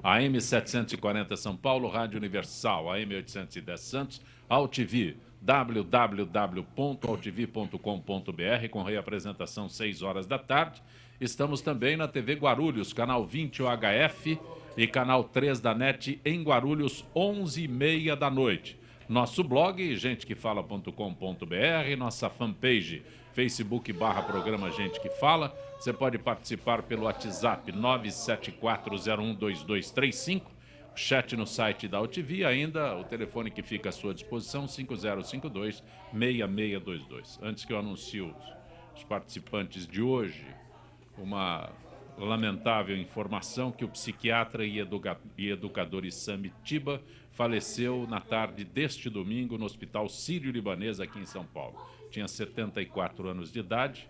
AM 740 São Paulo, Rádio Universal, AM 810 Santos, AltV, www.altv.com.br, com reapresentação 6 horas da tarde. Estamos também na TV Guarulhos, canal 20 UHF e canal 3 da NET em Guarulhos, 11h30 da noite. Nosso blog, gentequefala.com.br, nossa fanpage, Facebook/programa Gente Que Fala. Você pode participar pelo WhatsApp 974012235, chat no site da AltV, ainda o telefone que fica à sua disposição, 5052-6622. Antes que eu anuncie os participantes de hoje, uma lamentável informação que o psiquiatra e educador Issam Tiba faleceu na tarde deste domingo no Hospital Sírio-Libanês, aqui em São Paulo. Tinha 74 anos de idade.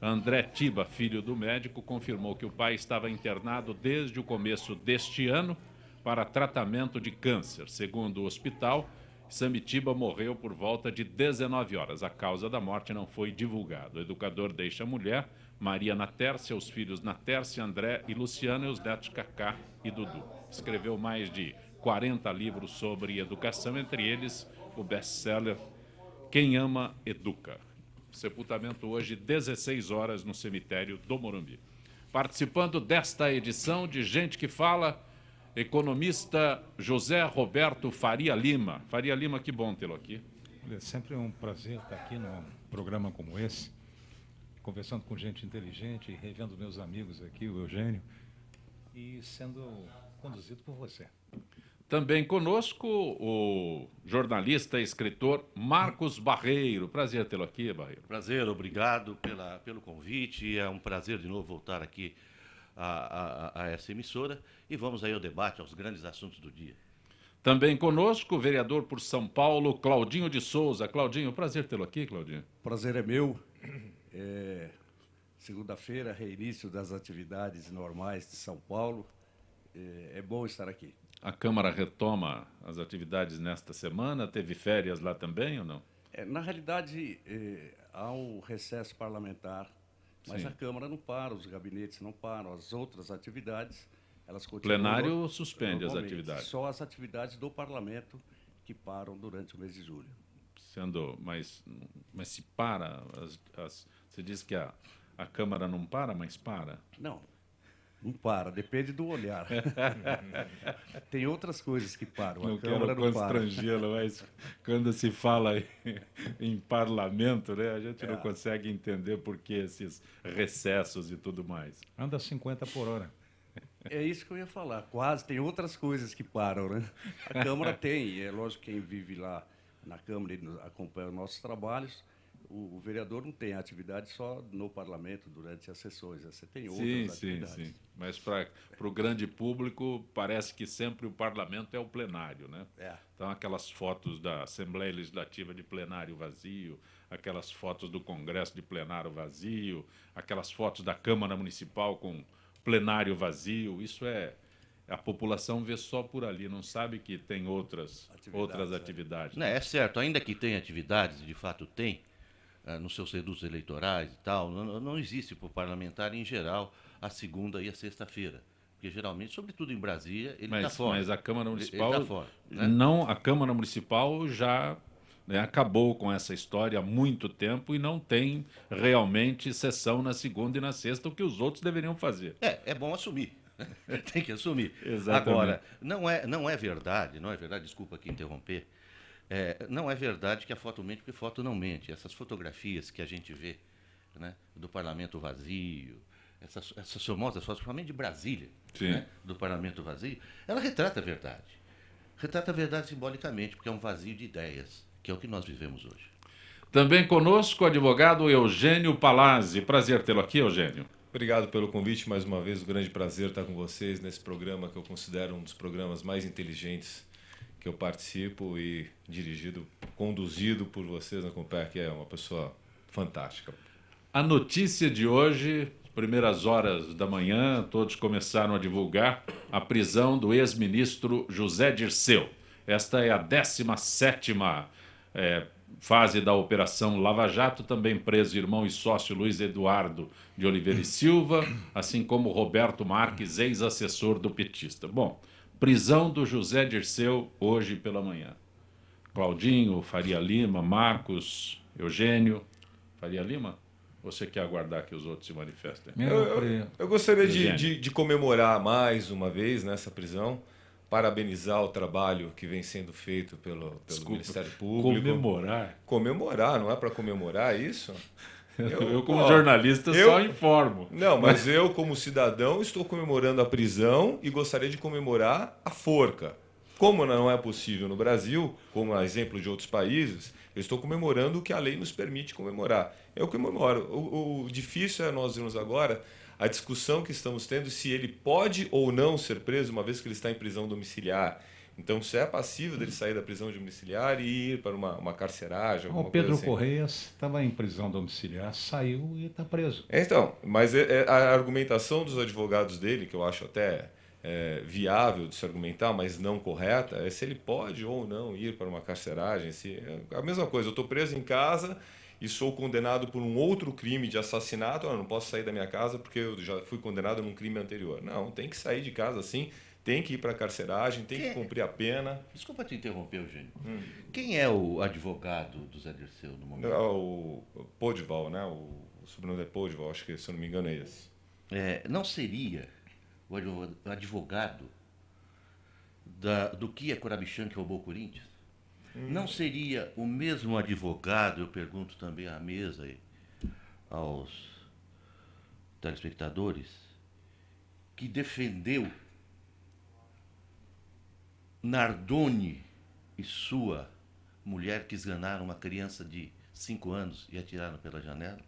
André Tiba, filho do médico, confirmou que o pai estava internado desde o começo deste ano para tratamento de câncer. Segundo o hospital, Issam Tiba morreu por volta de 19 horas. A causa da morte não foi divulgada. O educador deixa a mulher, Maria Natércia, os filhos Natércia, André e Luciano, e os netos Cacá e Dudu. Escreveu mais de 40 livros sobre educação, entre eles o best-seller Quem Ama, Educa. Sepultamento hoje, 16 horas, no cemitério do Morumbi. Participando desta edição de Gente Que Fala, economista José Roberto Faria Lima. Faria Lima, que bom tê-lo aqui. É sempre um prazer estar aqui num programa como esse, conversando com gente inteligente, revendo meus amigos aqui, o Eugênio, e sendo conduzido por você. Também conosco o jornalista e escritor Marcos Barreiro. Prazer tê-lo aqui, Barreiro. Prazer, obrigado pelo convite. É um prazer de novo voltar aqui a essa emissora. E vamos aí ao debate, aos grandes assuntos do dia. Também conosco o vereador por São Paulo, Claudinho de Souza. Claudinho, prazer tê-lo aqui, Claudinho. Prazer é meu. Segunda-feira, reinício das atividades normais de São Paulo. É bom estar aqui. A Câmara retoma as atividades nesta semana? Teve férias lá também ou não? Na realidade, há um recesso parlamentar, mas Sim. a Câmara não para, os gabinetes não param, as outras atividades, elas O continuam. plenário suspende as normalmente. atividades. Só as atividades do parlamento que param durante o mês de julho. Mas se para, você diz que a Câmara não para, mas para? Não para, depende do olhar. Tem outras coisas que param, Não a Câmara quero não para. constrangê-lo, mas quando se fala em parlamento, né, a gente não consegue entender por que esses recessos e tudo mais. Anda 50 por hora. É isso que eu ia falar, quase, tem outras coisas que param, né? A Câmara tem, é lógico que quem vive lá na Câmara e acompanha os nossos trabalhos, o vereador não tem atividade só no parlamento durante as sessões, você tem outras atividades. Sim. Mas para o grande público, parece que sempre o parlamento é o plenário, né? Então, aquelas fotos da Assembleia Legislativa de plenário vazio, aquelas fotos do Congresso de plenário vazio, aquelas fotos da Câmara Municipal com plenário vazio, isso a população vê só por ali, não sabe que tem outras atividades. Não, é certo, ainda que tenha atividades, de fato tem, nos seus redutos eleitorais e tal, não existe para o parlamentar, em geral, a segunda e a sexta-feira. Porque, geralmente, sobretudo em Brasília, ele está fora. Mas a Câmara Municipal... Ele tá fora, né? Não, a Câmara Municipal já acabou com essa história há muito tempo e não tem realmente sessão na segunda e na sexta, o que os outros deveriam fazer. É bom assumir. Tem que assumir. Exatamente. Agora, não é verdade, desculpa aqui interromper, não é verdade que a foto mente, porque foto não mente. Essas fotografias que a gente vê, né, do parlamento vazio, essas famosas fotos, principalmente de Brasília, né, do parlamento vazio, ela retrata a verdade. Retrata a verdade simbolicamente, porque é um vazio de ideias, que é o que nós vivemos hoje. Também conosco o advogado Eugênio Palazzi. Prazer tê-lo aqui, Eugênio. Obrigado pelo convite, mais uma vez, um grande prazer estar com vocês nesse programa que eu considero um dos programas mais inteligentes que eu participo e conduzido por vocês na Compar, que é uma pessoa fantástica. A notícia de hoje, primeiras horas da manhã, todos começaram a divulgar a prisão do ex-ministro José Dirceu. Esta é a 17ª fase da Operação Lava Jato, também preso irmão e sócio Luiz Eduardo de Oliveira e Silva, assim como Roberto Marques, ex-assessor do petista. Bom, prisão do José Dirceu hoje pela manhã. Claudinho, Faria Lima, Marcos, Eugênio. Faria Lima? Você quer aguardar que os outros se manifestem? Eu gostaria Eugênio. de comemorar mais uma vez nessa prisão, parabenizar o trabalho que vem sendo feito pelo Ministério Público. Comemorar, não é para comemorar isso? Eu como jornalista, só informo. Não, mas eu, como cidadão, estou comemorando a prisão e gostaria de comemorar a forca. Como não é possível no Brasil, como a exemplo de outros países, eu estou comemorando o que a lei nos permite comemorar. Eu comemoro. O difícil é nós vermos agora a discussão que estamos tendo se ele pode ou não ser preso, uma vez que ele está em prisão domiciliar. Então, se é passível dele sair da prisão domiciliar e ir para uma carceragem, alguma O Pedro coisa assim. Correia estava em prisão domiciliar, saiu e está preso. Então, mas a argumentação dos advogados dele, que eu acho até viável de se argumentar, mas não correta, é se ele pode ou não ir para uma carceragem. A mesma coisa, eu estou preso em casa e sou condenado por um outro crime de assassinato, eu não posso sair da minha casa porque eu já fui condenado num crime anterior. Não, tem que sair de casa sim, tem que ir para a carceragem, tem que cumprir a pena. Desculpa te interromper, Eugênio. Quem é o advogado do Zé Dirceu no momento? O Podival, né? O sobrenome é Podival, acho que, se eu não me engano, é esse. Não seria o advogado do Kia Corabichan que roubou o Corinthians? Não seria o mesmo advogado, eu pergunto também à mesa e aos telespectadores, que defendeu Nardoni e sua mulher que esganaram uma criança de 5 anos e atiraram pela janela?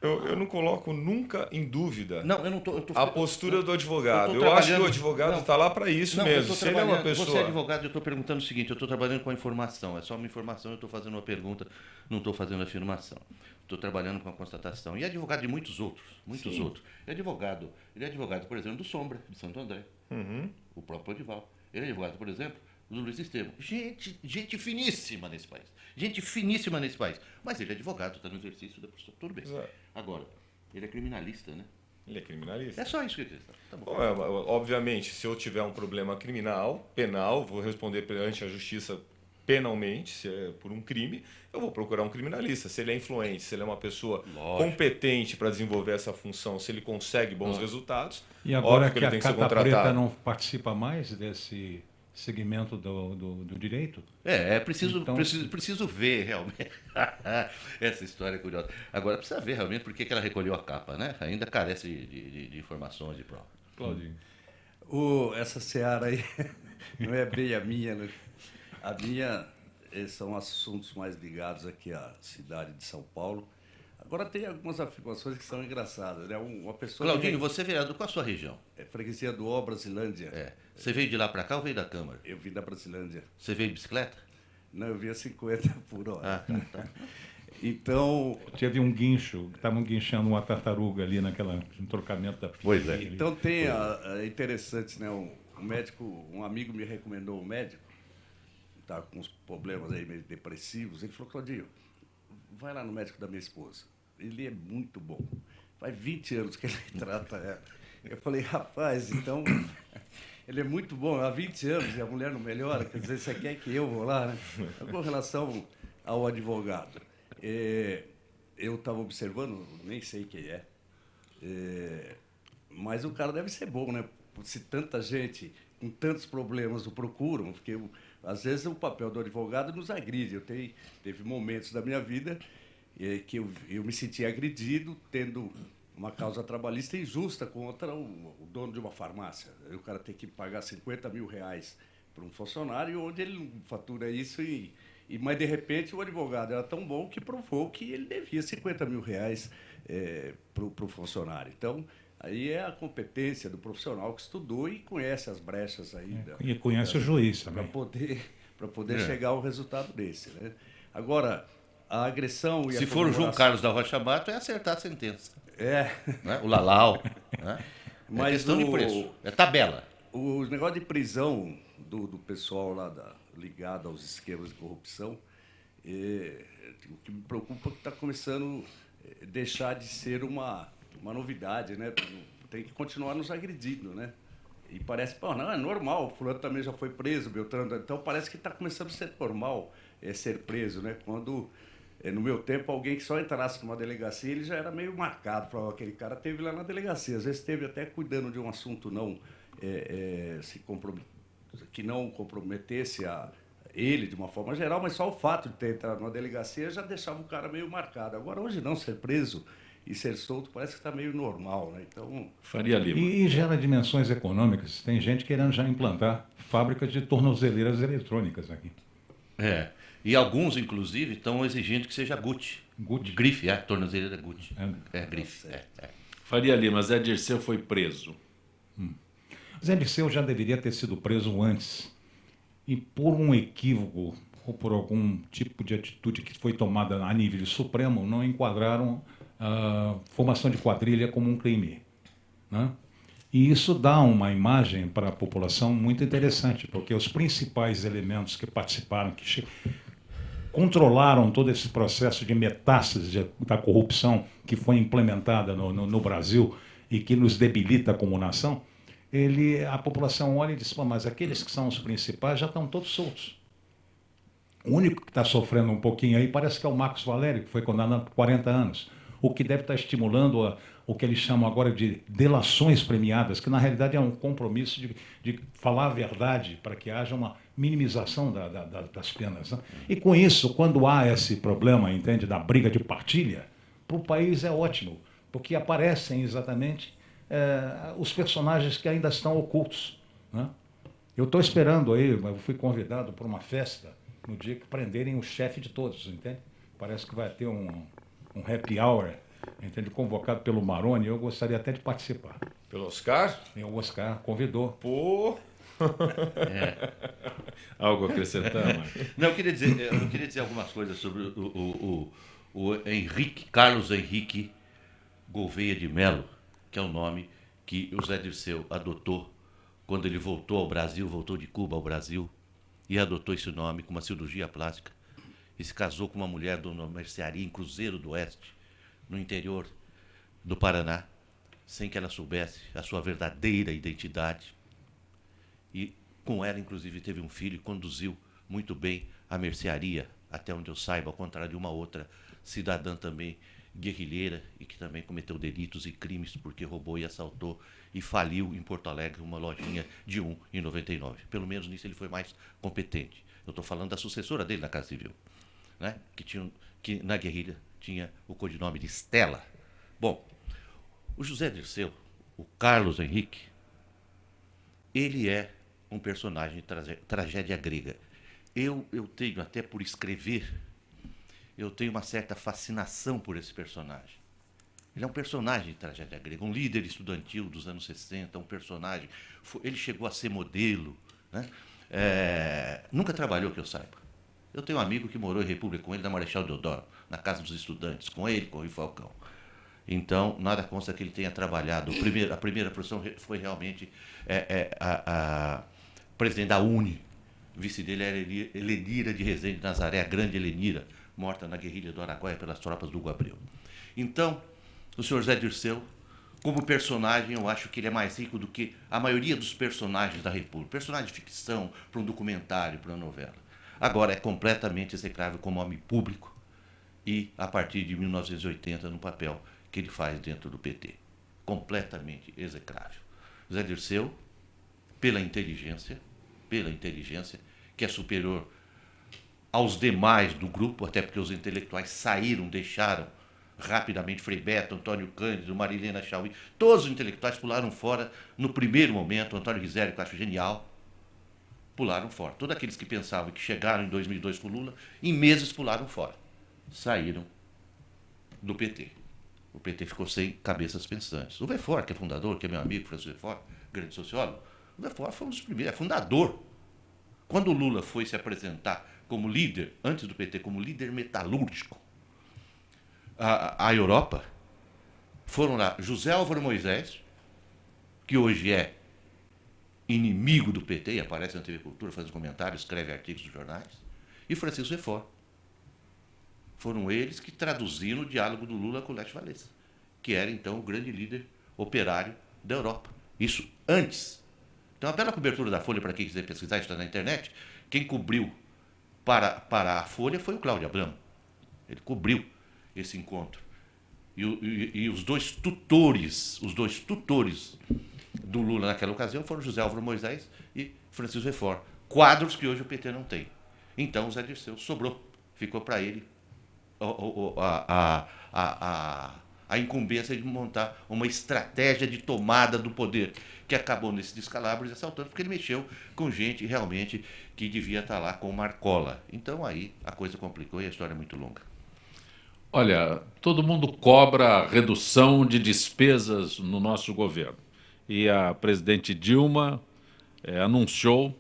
Eu não coloco nunca em dúvida Não, eu não tô a postura do advogado. eu tô Eu acho que o trabalhando- advogado está lá para isso Não, mesmo. Se ele é uma pessoa... Você é advogado, eu estou perguntando o seguinte, eu estou trabalhando com a informação, é só uma informação, eu estou fazendo uma pergunta, não estou fazendo afirmação. Estou trabalhando com a constatação. E é advogado de muitos outros. Ele é advogado, por exemplo, do Sombra, de Santo André. O próprio Podival. Ele é advogado, por exemplo, do Luiz Estevam. Gente finíssima nesse país. Gente finíssima nesse país. Mas ele é advogado, está no exercício da profissão. Tudo bem. Exato. Agora, ele é criminalista, né? Ele é criminalista. É só isso que eu queria dizer. Tá bom. Bom, obviamente, se eu tiver um problema penal, vou responder perante a justiça penalmente, se é por um crime, eu vou procurar um criminalista. Se ele é influente, se ele é uma pessoa competente para desenvolver essa função, se ele consegue bons resultados, E agora óbvio que ele a tem que ser Carta Preta contratado. não participa mais desse segmento do direito? Preciso ver realmente essa história curiosa. Agora precisa ver realmente por que ela recolheu a capa, né? Ainda carece de informações de prova. Claudinho. Essa seara aí não é bem a minha, né? A minha são assuntos mais ligados aqui à cidade de São Paulo. Agora tem algumas afirmações que são engraçadas, né? Uma pessoa... Claudinho, você é vereador, qual a sua região? É freguesia do Ó, Brasilândia. Você veio de lá para cá ou veio da Câmara? Eu vim da Brasilândia. Você veio de bicicleta? Não, eu via 50 por hora. Tá. Então, Teve um guincho, estavam guinchando uma tartaruga ali naquela entrocamento da pista. Pois é. ali. então tem é interessante, né? Um médico, um amigo me recomendou um médico, tá com uns problemas aí meio depressivos. Ele falou: Claudinho, vai lá no médico da minha esposa. Ele é muito bom. Faz 20 anos que ele trata ela. Eu falei: rapaz, então ele é muito bom, há 20 anos e a mulher não melhora, quer dizer, você quer que eu vou lá, né? Com relação ao advogado, eu estava observando, nem sei quem mas o cara deve ser bom, né? Se tanta gente com tantos problemas o procuram, porque às vezes o papel do advogado nos agride. Teve momentos da minha vida que eu me senti agredido tendo uma causa trabalhista injusta contra o dono de uma farmácia. Aí o cara tem que pagar 50 mil reais para um funcionário, onde ele não fatura isso, mas de repente o advogado era tão bom que provou que ele devia 50 mil reais para o funcionário. Então, aí é a competência do profissional que estudou e conhece as brechas aí. E conhece o juiz também. Para poder chegar ao resultado desse, né? Agora, a agressão e a Se for o João comemoração- Carlos da Rocha Mato, é acertar a sentença. né? O Lalau. Né? Mas é questão de preço. É tabela. O negócio de prisão do pessoal lá ligado aos esquemas de corrupção. O que me preocupa é que está começando a deixar de ser uma novidade, né? Tem que continuar nos agredindo, né? E parece, pô, não, é normal, o fulano também já foi preso, Beltrano, então parece que está começando a ser normal ser preso, né? Quando, no meu tempo, alguém que só entrasse numa delegacia, ele já era meio marcado, falava, aquele cara esteve lá na delegacia, às vezes esteve até cuidando de um assunto que não comprometesse ele de uma forma geral, mas só o fato de ter entrado numa delegacia já deixava o cara meio marcado. Agora, hoje não, ser preso e ser solto parece que está meio normal, né? Então, Faria Lima. E gera dimensões econômicas. Tem gente querendo já implantar fábricas de tornozeleiras eletrônicas aqui. E alguns, inclusive, estão exigindo que seja Gucci. Gucci. Grife, tornozeleira Gucci. Grife. Faria Lima, Zé Dirceu foi preso. Zé Dirceu já deveria ter sido preso antes. E por um equívoco ou por algum tipo de atitude que foi tomada a nível supremo, não enquadraram a formação de quadrilha como um crime, né? E isso dá uma imagem para a população muito interessante, porque os principais elementos que participaram, que controlaram todo esse processo de metástase da corrupção que foi implementada no Brasil e que nos debilita como nação, a população olha e diz, mas aqueles que são os principais já estão todos soltos. O único que está sofrendo um pouquinho aí parece que é o Marcos Valério, que foi condenado por 40 anos, o que deve estar estimulando o que eles chamam agora de delações premiadas, que na realidade é um compromisso de falar a verdade para que haja uma minimização das penas, né? E com isso, quando há esse problema, entende, da briga de partilha, para o país é ótimo, porque aparecem exatamente os personagens que ainda estão ocultos, né? Eu estou esperando aí, eu fui convidado para uma festa no dia que prenderem o chefe de todos, entende? Parece que vai ter um happy hour, entende? Convocado pelo Maroni, eu gostaria até de participar. Pelo Oscar? O Oscar convidou. Pô! Algo a acrescentar, Marcos? Não, eu queria dizer algumas coisas sobre o Carlos Henrique Gouveia de Mello, que é o nome que o Zé Dirceu adotou quando ele voltou de Cuba ao Brasil, e adotou esse nome com uma cirurgia plástica. E se casou com uma mulher de uma mercearia em Cruzeiro do Oeste, no interior do Paraná, sem que ela soubesse a sua verdadeira identidade. E com ela, inclusive, teve um filho e conduziu muito bem a mercearia, até onde eu saiba, ao contrário de uma outra cidadã também guerrilheira e que também cometeu delitos e crimes porque roubou e assaltou e faliu em Porto Alegre uma lojinha de em 99. Pelo menos nisso ele foi mais competente. Eu estou falando da sucessora dele na Casa Civil, né? Que na guerrilha tinha o codinome de Estela. Bom, o José Dirceu, o Carlos Henrique, ele é um personagem de tragédia grega. Eu tenho, até por escrever, eu tenho uma certa fascinação por esse personagem. Ele é um personagem de tragédia grega, um líder estudantil dos anos 60, um personagem. Ele chegou a ser modelo, né? Nunca trabalhou, que eu saiba. Eu tenho um amigo que morou em República com ele, na Marechal Deodoro, na Casa dos Estudantes, com ele, com o Rui Falcão. Então, nada consta que ele tenha trabalhado. A primeira profissão foi realmente presidente da UNE. O vice dele era Helenira de Rezende Nazaré, a grande Helenira, morta na guerrilha do Araguaia pelas tropas do Hugo Abreu. Então, o senhor Zé Dirceu, como personagem, eu acho que ele é mais rico do que a maioria dos personagens da República. Personagem de ficção, para um documentário, para uma novela. Agora, é completamente execrável como homem público e, a partir de 1980, no papel que ele faz dentro do PT. Completamente execrável. Zé Dirceu, pela inteligência, que é superior aos demais do grupo, até porque os intelectuais saíram, deixaram rapidamente Frei Beto, Antônio Cândido, Marilena Chauí, todos os intelectuais pularam fora no primeiro momento. Antônio Rizério, que eu acho genial, pularam fora. Todos aqueles que pensavam que chegaram em 2002 com Lula, em meses pularam fora. Saíram do PT. O PT ficou sem cabeças pensantes. O Vefort, que é fundador, que é meu amigo, Francisco Vefort, grande sociólogo, o Vefort foi um dos primeiros, é fundador. Quando o Lula foi se apresentar como líder, antes do PT, como líder metalúrgico, à Europa, foram lá José Álvaro Moisés, que hoje é inimigo do PT, e aparece na TV Cultura, faz comentários, escreve artigos nos jornais, e Francisco Refort. Foram eles que traduziram o diálogo do Lula com o Lech Walesa, que era, então, o grande líder operário da Europa. Isso antes. Então, a bela cobertura da Folha, para quem quiser pesquisar, está na internet. Quem cobriu para a Folha foi o Cláudio Abramo. Ele cobriu esse encontro. E os dois tutores do Lula naquela ocasião foram José Álvaro Moisés e Francisco Refort. Quadros que hoje o PT não tem. Então, o Zé Dirceu sobrou. Ficou para ele a incumbência de montar uma estratégia de tomada do poder, que acabou nesses descalabros e assaltando, porque ele mexeu com gente realmente que devia estar lá com Marcola. Então aí a coisa complicou e a história é muito longa. Olha, todo mundo cobra redução de despesas no nosso governo. E a presidente Dilma anunciou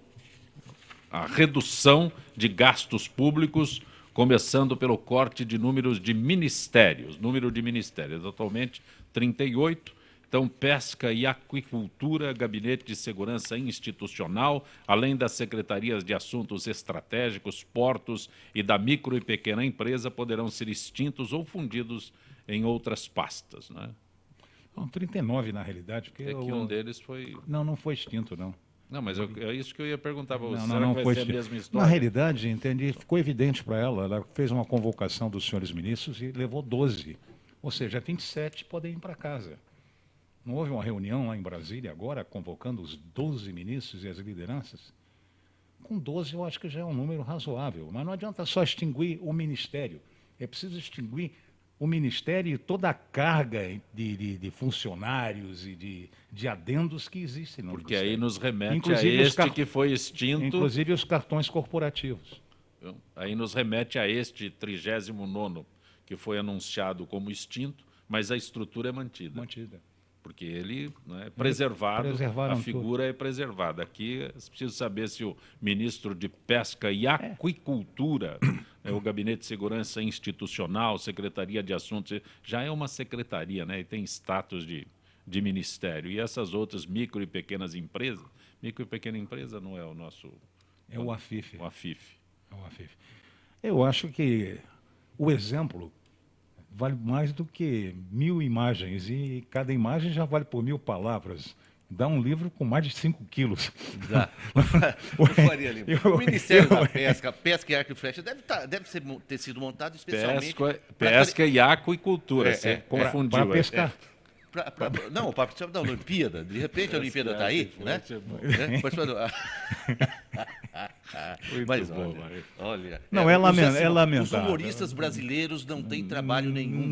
a redução de gastos públicos, começando pelo corte de números de ministérios. Número de ministérios, atualmente 38. Então, pesca e aquicultura, gabinete de segurança institucional, além das secretarias de assuntos estratégicos, portos e da micro e pequena empresa poderão ser extintos ou fundidos em outras pastas, né? Não, 39 na realidade. Porque É que um deles foi... Não foi extinto, não. Não, mas é isso que eu ia perguntar para você. Não Será que vai foi ser a extinto. mesma história? Na realidade, entendi, ficou evidente para ela. Ela fez uma convocação dos senhores ministros e levou 12. Ou seja, 27 podem ir para casa. Não houve uma reunião lá em Brasília agora, convocando os 12 ministros e as lideranças? Com 12 eu acho que já é um número razoável, mas não adianta só extinguir o ministério. É preciso extinguir o ministério e toda a carga de funcionários e de adendos que existem no Porque ministério. aí nos remete Inclusive a os este que foi extinto. Inclusive os cartões corporativos. Aí nos remete a este 39º, que foi anunciado como extinto, mas a estrutura é mantida. Mantida. Porque ele é preservado, Preservaram a figura é preservada. Aqui é preciso saber se o ministro de Pesca e Aquicultura, o Gabinete de Segurança Institucional, Secretaria de Assuntos, já é uma secretaria, né? E tem status de ministério. E essas outras micro e pequenas empresas, micro e pequena empresa não é o nosso... É o AFIF. O AFIF. É o AFIF. Eu acho que o exemplo vale mais do que 1000 imagens, e cada imagem já vale por 1000 palavras. Dá um livro com mais de 5 quilos. Dá. Faria Lima. O Ministério da Pesca e Arco e Flecha deve ter sido montado especialmente... Pesca e Aquicultura, você confundiu. Para pescar. Não, para participar da Olimpíada. De repente a Olimpíada está aí, né? Mas olha, não, é lamentável. Os humoristas brasileiros não têm trabalho nenhum.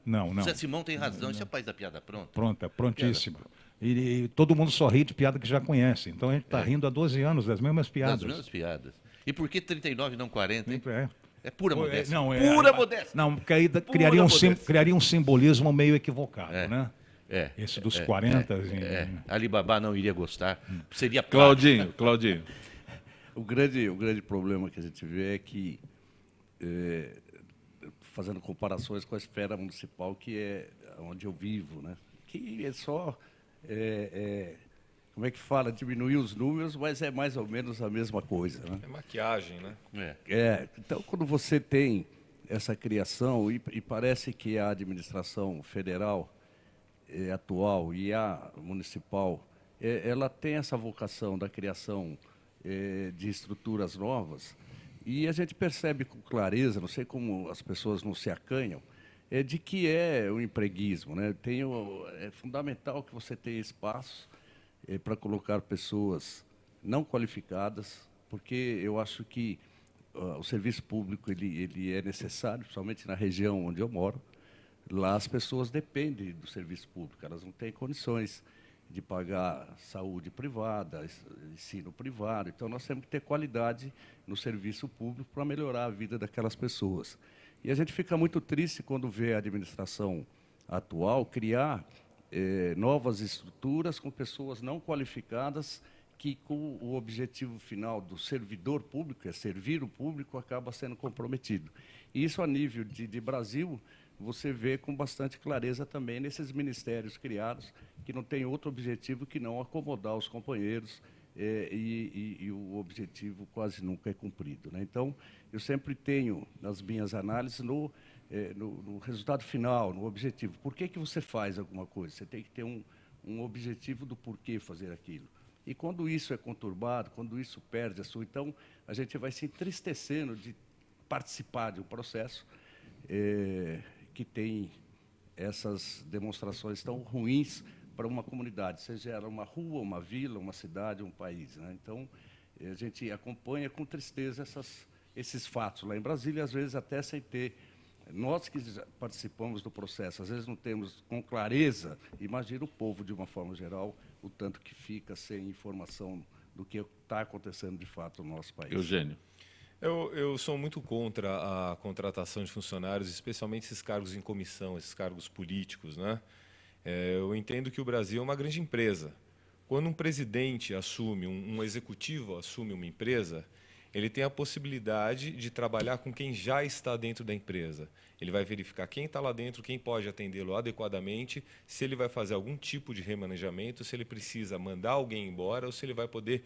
Não. O Zé Simão tem razão, isso é o país da piada pronta. Pronta, prontíssima. E todo mundo só ri de piada que já conhece. Então a gente está rindo há 12 anos das mesmas piadas. Das mesmas piadas. E por que 39 e não 40, hein? É. É pura modéstia. Não, pura modéstia. Não, porque aí criaria um simbolismo meio equivocado, né? Esse dos 40. Alibaba não iria gostar. Seria Claudinho. O grande problema que a gente vê é que, fazendo comparações com a esfera municipal, que é onde eu vivo, né? Que é só, como é que fala, diminuir os números, mas é mais ou menos a mesma coisa, né? É maquiagem, né? Então, quando você tem essa criação, e parece que a administração federal atual e a municipal, ela tem essa vocação da criação de estruturas novas, e a gente percebe com clareza, não sei como as pessoas não se acanham, de que é o empreguismo, né? É fundamental que você tenha espaço para colocar pessoas não qualificadas, porque eu acho que o serviço público ele é necessário, principalmente na região onde eu moro. Lá as pessoas dependem do serviço público, elas não têm condições de pagar saúde privada, ensino privado. Então, nós temos que ter qualidade no serviço público para melhorar a vida daquelas pessoas. E a gente fica muito triste quando vê a administração atual criar novas estruturas com pessoas não qualificadas, que com o objetivo final do servidor público, servir o público, acaba sendo comprometido. E isso, a nível de Brasil, você vê com bastante clareza também nesses ministérios criados, que não tem outro objetivo que não acomodar os companheiros, e o objetivo quase nunca é cumprido, né? Então, eu sempre tenho, nas minhas análises, no resultado final, no objetivo. Por que você faz alguma coisa? Você tem que ter um objetivo do porquê fazer aquilo. E quando isso é conturbado, quando isso perde a sua... Então, a gente vai se entristecendo de participar de um processo que tem essas demonstrações tão ruins para uma comunidade, seja ela uma rua, uma vila, uma cidade, um país, né? Então, a gente acompanha com tristeza esses fatos lá em Brasília, às vezes até sem ter... Nós que participamos do processo, às vezes não temos com clareza, imagina o povo, de uma forma geral, o tanto que fica sem informação do que está acontecendo de fato no nosso país. Eugênio. Eu sou muito contra a contratação de funcionários, especialmente esses cargos em comissão, esses cargos políticos, né? Eu entendo que o Brasil é uma grande empresa. Quando um presidente assume, um executivo assume uma empresa, ele tem a possibilidade de trabalhar com quem já está dentro da empresa. Ele vai verificar quem está lá dentro, quem pode atendê-lo adequadamente, se ele vai fazer algum tipo de remanejamento, se ele precisa mandar alguém embora ou se ele vai poder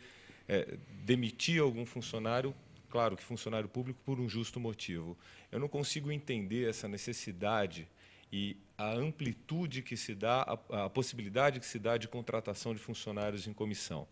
demitir algum funcionário, claro que funcionário público, por um justo motivo. Eu não consigo entender essa necessidade e a amplitude que se dá, a possibilidade que se dá de contratação de funcionários em comissão.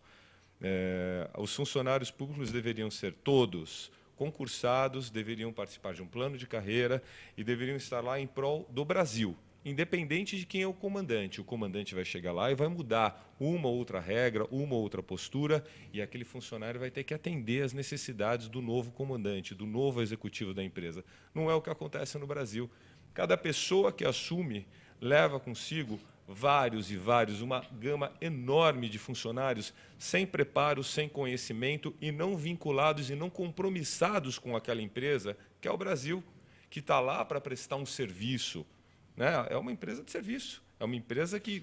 Os funcionários públicos deveriam ser todos concursados, deveriam participar de um plano de carreira e deveriam estar lá em prol do Brasil, independente de quem é o comandante. O comandante vai chegar lá e vai mudar uma ou outra regra, uma ou outra postura, e aquele funcionário vai ter que atender às necessidades do novo comandante, do novo executivo da empresa. Não é o que acontece no Brasil. Cada pessoa que assume leva consigo vários e vários, uma gama enorme de funcionários sem preparo, sem conhecimento e não vinculados e não compromissados com aquela empresa, que é o Brasil, que está lá para prestar um serviço, né? É uma empresa de serviço, é uma empresa que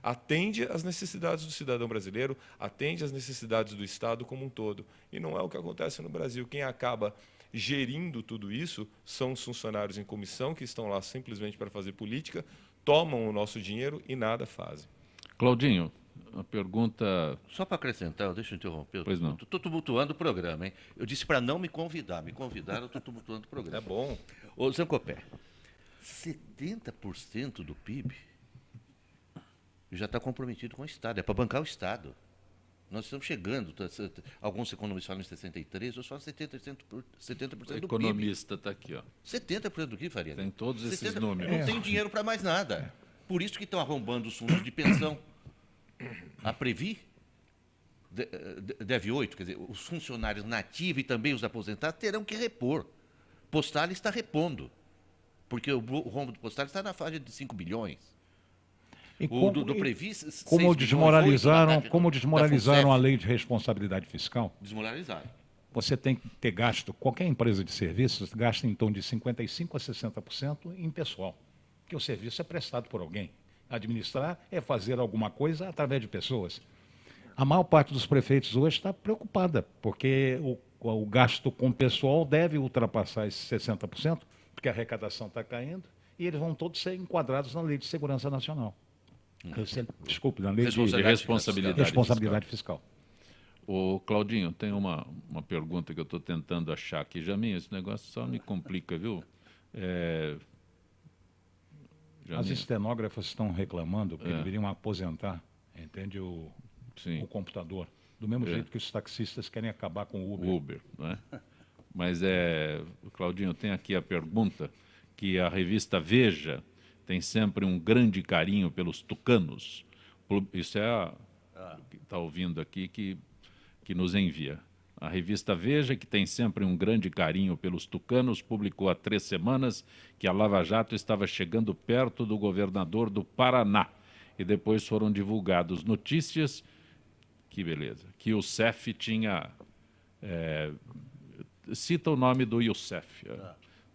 atende às necessidades do cidadão brasileiro, atende às necessidades do Estado como um todo. E não é o que acontece no Brasil. Quem acaba gerindo tudo isso são os funcionários em comissão, que estão lá simplesmente para fazer política, tomam o nosso dinheiro e nada fazem. Claudinho, a pergunta... Só para acrescentar, deixa eu interromper. Pois não. Estou tumultuando o programa, hein? Eu disse para não me convidar. Me convidaram, eu estou tumultuando o programa. É bom. Ô, Zancopé, 70% do PIB já está comprometido com o Estado. É para bancar o Estado. Nós estamos chegando. Alguns economistas falam em 63%, eu falo 70% do PIB. O economista está aqui, ó. 70% do PIB, Faria. Tem todos esses números. Não tem dinheiro para mais nada. Por isso que estão arrombando os fundos de pensão. A Previ deve 8%, quer dizer, os funcionários nativos e também os aposentados terão que repor. Postal está repondo, porque o rombo do Postal está na faixa de 5 bilhões. E do Previ, como desmoralizaram a lei. lei de responsabilidade fiscal, Desmoralizaram. você tem que ter gasto, qualquer empresa de serviços gasta em torno de 55% a 60% em pessoal, porque o serviço é prestado por alguém. Administrar é fazer alguma coisa através de pessoas. A maior parte dos prefeitos hoje está preocupada, porque o gasto com pessoal deve ultrapassar esses 60%, porque a arrecadação está caindo, e eles vão todos ser enquadrados na Lei de Segurança Nacional. Desculpe, na Lei de responsabilidade fiscal. Ô, Claudinho, tem uma pergunta que eu estou tentando achar aqui. Jaminha, esse negócio só me complica, viu? As estenógrafas estão reclamando que deveriam aposentar, entende, o computador. Do mesmo jeito que os taxistas querem acabar com o Uber. Uber, não é? Mas, Claudinho, tem aqui a pergunta que a revista Veja tem sempre um grande carinho pelos tucanos. Isso é que está ouvindo aqui que nos envia. A revista Veja, que tem sempre um grande carinho pelos tucanos, publicou há 3 semanas que a Lava Jato estava chegando perto do governador do Paraná. E depois foram divulgadas notícias, que beleza, que o Youssef tinha... cita o nome do Youssef.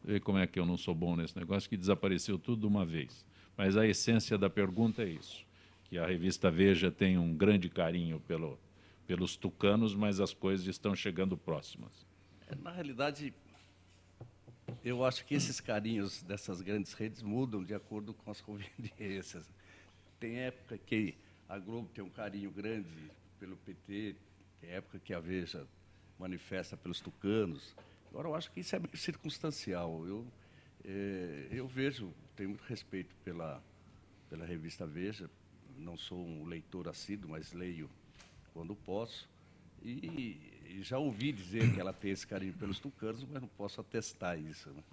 Vê como é que eu não sou bom nesse negócio, que desapareceu tudo de uma vez. Mas a essência da pergunta é isso, que a revista Veja tem um grande carinho pelos tucanos, mas as coisas estão chegando próximas. Na realidade, Eu acho que esses carinhos dessas grandes redes mudam de acordo com as conveniências. Tem época que a Globo tem um carinho grande pelo PT, tem época que a Veja manifesta pelos tucanos. Agora, eu acho que isso é meio circunstancial. Eu vejo, tenho muito respeito pela revista Veja, não sou um leitor assíduo, mas leio quando posso. E já ouvi dizer que ela tem esse carinho pelos tucanos, mas não posso atestar isso, né?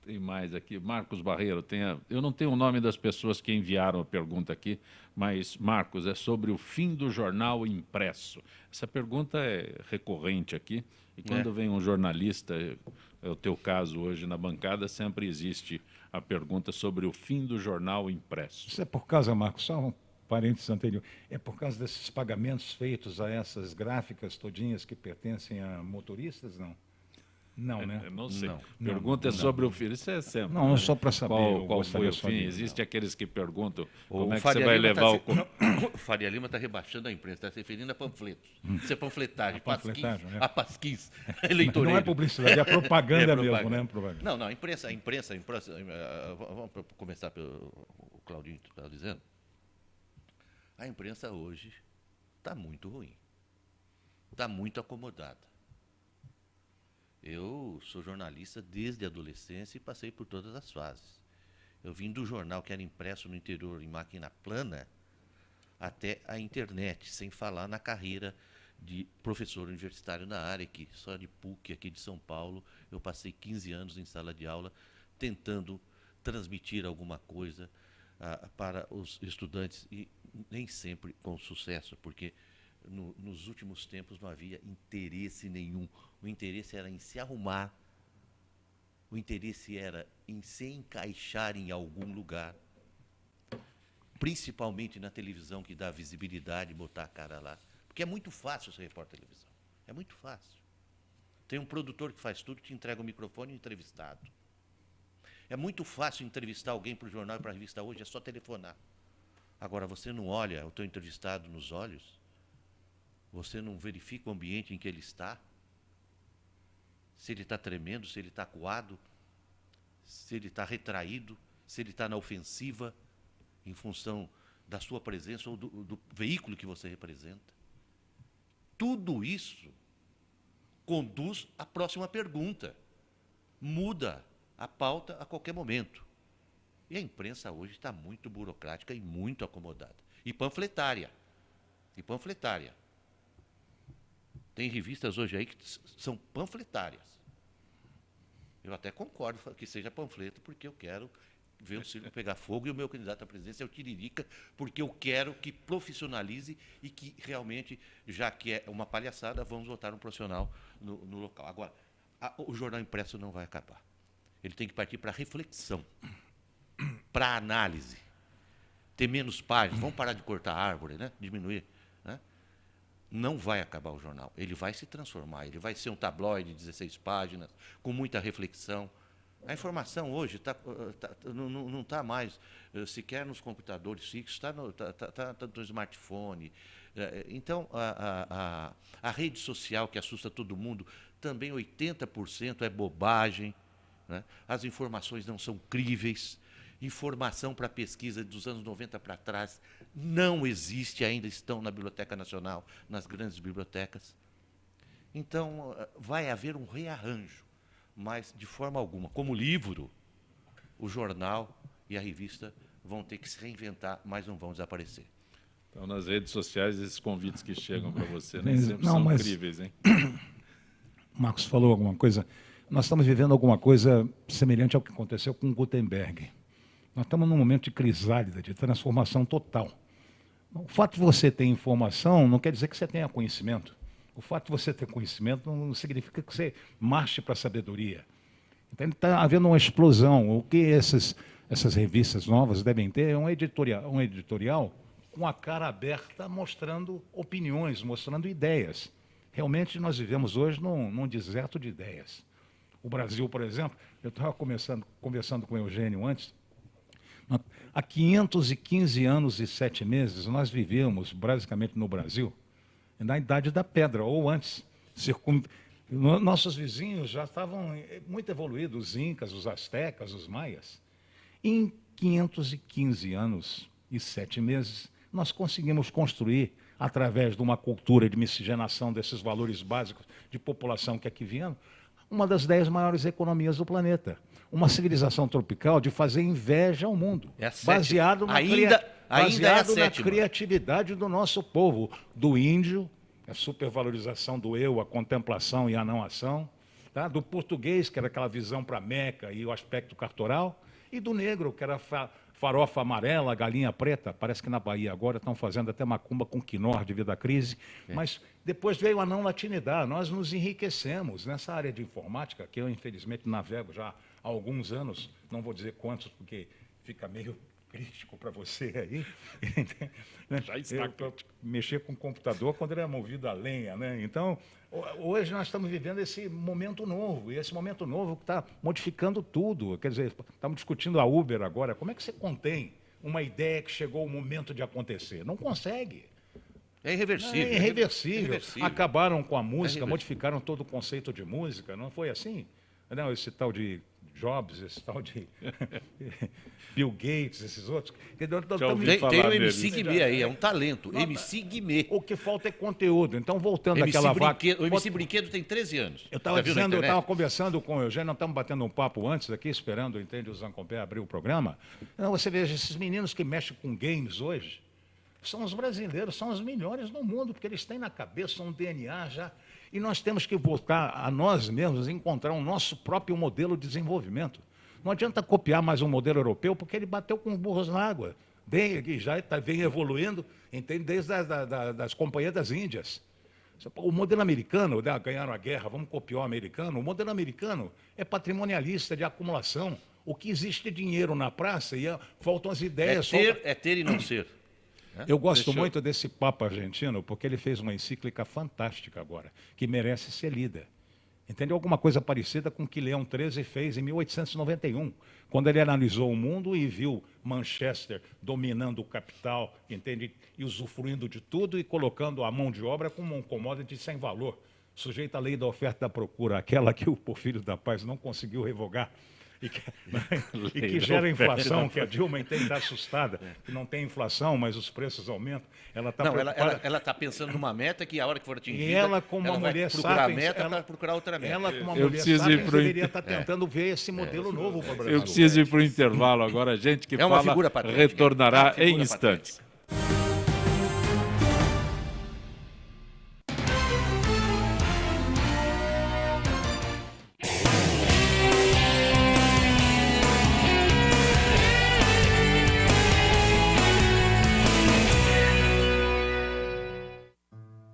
Tem mais aqui. Marcos Barreiro, eu não tenho o nome das pessoas que enviaram a pergunta aqui, mas, Marcos, é sobre o fim do jornal impresso. Essa pergunta é recorrente aqui, e quando vem um jornalista, é o teu caso hoje na bancada, sempre existe a pergunta sobre o fim do jornal impresso. Isso é por causa, Marcos, só um parênteses anterior, é por causa desses pagamentos feitos a essas gráficas todinhas que pertencem a motoristas, não? Não, né? Eu não sei. Não. Pergunta é sobre o fim. Isso é sempre. Não, só para saber. eu Qual gostaria foi o só fim? de- Existe aqueles que perguntam O como é que Faria você vai Lima levar o Faria Lima está rebaixando a imprensa, está se referindo a panfletos. Isso é panfletagem, panfletagem, né? a pasquins, Mas eleitoreiro. não é publicidade, é propaganda É mesmo, propaganda. né? Propaganda. Não, a imprensa, vamos começar pelo o Claudinho estava dizendo. A imprensa hoje está muito ruim, está muito acomodada. Eu sou jornalista desde a adolescência e passei por todas as fases. Eu vim do jornal que era impresso no interior em máquina plana até a internet, sem falar na carreira de professor universitário na área, que só de PUC aqui de São Paulo, eu passei 15 anos em sala de aula tentando transmitir alguma coisa para os estudantes e nem sempre com sucesso, porque nos últimos tempos não havia interesse nenhum. O interesse era em se arrumar, o interesse era em se encaixar em algum lugar, principalmente na televisão, que dá visibilidade, botar a cara lá. Porque é muito fácil ser repórter de televisão. É muito fácil. Tem um produtor que faz tudo, te entrega o microfone e o entrevistado. É muito fácil entrevistar alguém para o jornal e para a revista hoje, é só telefonar. Agora, você não olha o teu entrevistado nos olhos? Você não verifica o ambiente em que ele está? Se ele está tremendo, se ele está acuado, se ele está retraído, se ele está na ofensiva, em função da sua presença ou do veículo que você representa. Tudo isso conduz à próxima pergunta. Muda a pauta a qualquer momento. E a imprensa hoje está muito burocrática e muito acomodada. E panfletária. Tem revistas hoje aí que são panfletárias. Eu até concordo que seja panfleto, porque eu quero ver o circo pegar fogo e o meu candidato à presidência é o Tiririca, porque eu quero que profissionalize e que realmente, já que é uma palhaçada, vamos votar um profissional no local. Agora, o jornal impresso não vai acabar. Ele tem que partir para reflexão, para análise. Ter menos páginas, vamos parar de cortar árvore, né? Diminuir. Né? Não vai acabar o jornal, ele vai se transformar, ele vai ser um tabloide de 16 páginas, com muita reflexão. A informação hoje não está mais sequer nos computadores fixos, está no smartphone. Então, a rede social que assusta todo mundo, também 80% é bobagem. Né? As informações não são críveis. Informação para pesquisa dos anos 90 para trás não existe, ainda estão na Biblioteca Nacional, nas grandes bibliotecas. Então, vai haver um rearranjo, mas de forma alguma. Como livro, o jornal e a revista vão ter que se reinventar, mas não vão desaparecer. Então, nas redes sociais, esses convites que chegam para você nem Mas- sempre não, são mas- incríveis, hein? O Marcos falou alguma coisa. Nós estamos vivendo alguma coisa semelhante ao que aconteceu com Gutenberg. Nós estamos num momento de crisálida, de transformação total. O fato de você ter informação não quer dizer que você tenha conhecimento. O fato de você ter conhecimento não significa que você marche para a sabedoria. Então, está havendo uma explosão. O que essas revistas novas devem ter é um editorial com a cara aberta, mostrando opiniões, mostrando ideias. Realmente, nós vivemos hoje num deserto de ideias. O Brasil, por exemplo, eu estava conversando com o Eugênio antes, há 515 anos e 7 meses, nós vivemos, basicamente no Brasil, na Idade da Pedra, ou antes. Nossos vizinhos já estavam muito evoluídos, os incas, os astecas, os maias. Em 515 anos e 7 meses, nós conseguimos construir, através de uma cultura de miscigenação desses valores básicos de população que aqui vieram, uma das 10 maiores economias do planeta. Uma civilização tropical de fazer inveja ao mundo, É a sétima. baseado na, Ainda é a baseado na sétima. criatividade do nosso povo, do índio, a supervalorização do eu, a contemplação e a não ação, tá? Do português, que era aquela visão para Meca e o aspecto cartoral, e do negro, que era farofa amarela, galinha preta. Parece que na Bahia agora estão fazendo até macumba com quinor devido à crise. Mas depois veio a não latinidade. Nós nos enriquecemos nessa área de informática, que eu infelizmente navego já há alguns anos, não vou dizer quantos, porque fica meio crítico para você aí. Já está Eu mexer com o computador quando ele é movido a lenha, né? Então, hoje nós estamos vivendo esse momento novo, e esse momento novo que está modificando tudo. Quer dizer, estamos discutindo a Uber agora. Como é que você contém uma ideia que chegou o momento de acontecer? Não consegue. É irreversível. É irreversível. irreversível. Acabaram com a música, irreversível. modificaram todo o conceito de música, não foi assim? Não, esse tal de Jobs, esse tal de Bill Gates, esses outros. Já ouvi Tem falar o MC deles. Guimê aí, é um talento. Não, MC Guimê. O que falta é conteúdo. Então, voltando MC àquela vaca... Brinquedo, o MC Brinquedo tem 13 anos. Eu estava Já viu na dizendo, eu internet? estava conversando com o Eugênio, nós estamos batendo um papo antes aqui, esperando, entende, o Zancompé abrir o programa. Então, você veja, esses meninos que mexem com games hoje, são os brasileiros, são os melhores no mundo, porque eles têm na cabeça um DNA já. E nós temos que voltar a nós mesmos, encontrar o nosso próprio modelo de desenvolvimento. Não adianta copiar mais um modelo europeu, porque ele bateu com os burros na água. Que já vem evoluindo, entende, desde das companhias das Índias. O modelo americano, ganharam a guerra, vamos copiar o americano. O modelo americano é patrimonialista, de acumulação. O que existe é dinheiro na praça e faltam as ideias. É ter e não ser. Eu gosto muito desse Papa argentino, porque ele fez uma encíclica fantástica agora, que merece ser lida. Entendeu? Alguma coisa parecida com o que Leão XIII fez em 1891, quando ele analisou o mundo e viu Manchester dominando o capital, entende? E usufruindo de tudo e colocando a mão de obra como um commodity sem valor, sujeito à lei da oferta e da procura, aquela que o Porfírio da Paz não conseguiu revogar. E que gera inflação, que a Dilma entende, está assustada, que não tem inflação, mas os preços aumentam. Ela está Ela está pensando numa meta que a hora que for atingida, e ela, como uma vai mulher procurar sapiens, a meta para procurar outra meta. Ela, como uma Eu mulher preciso ir sapiens, pro deveria estar tentando ver esse modelo novo para o Brasil. Eu preciso ir para o intervalo agora. A gente que É uma fala figura patética. retornará É uma figura em instantes.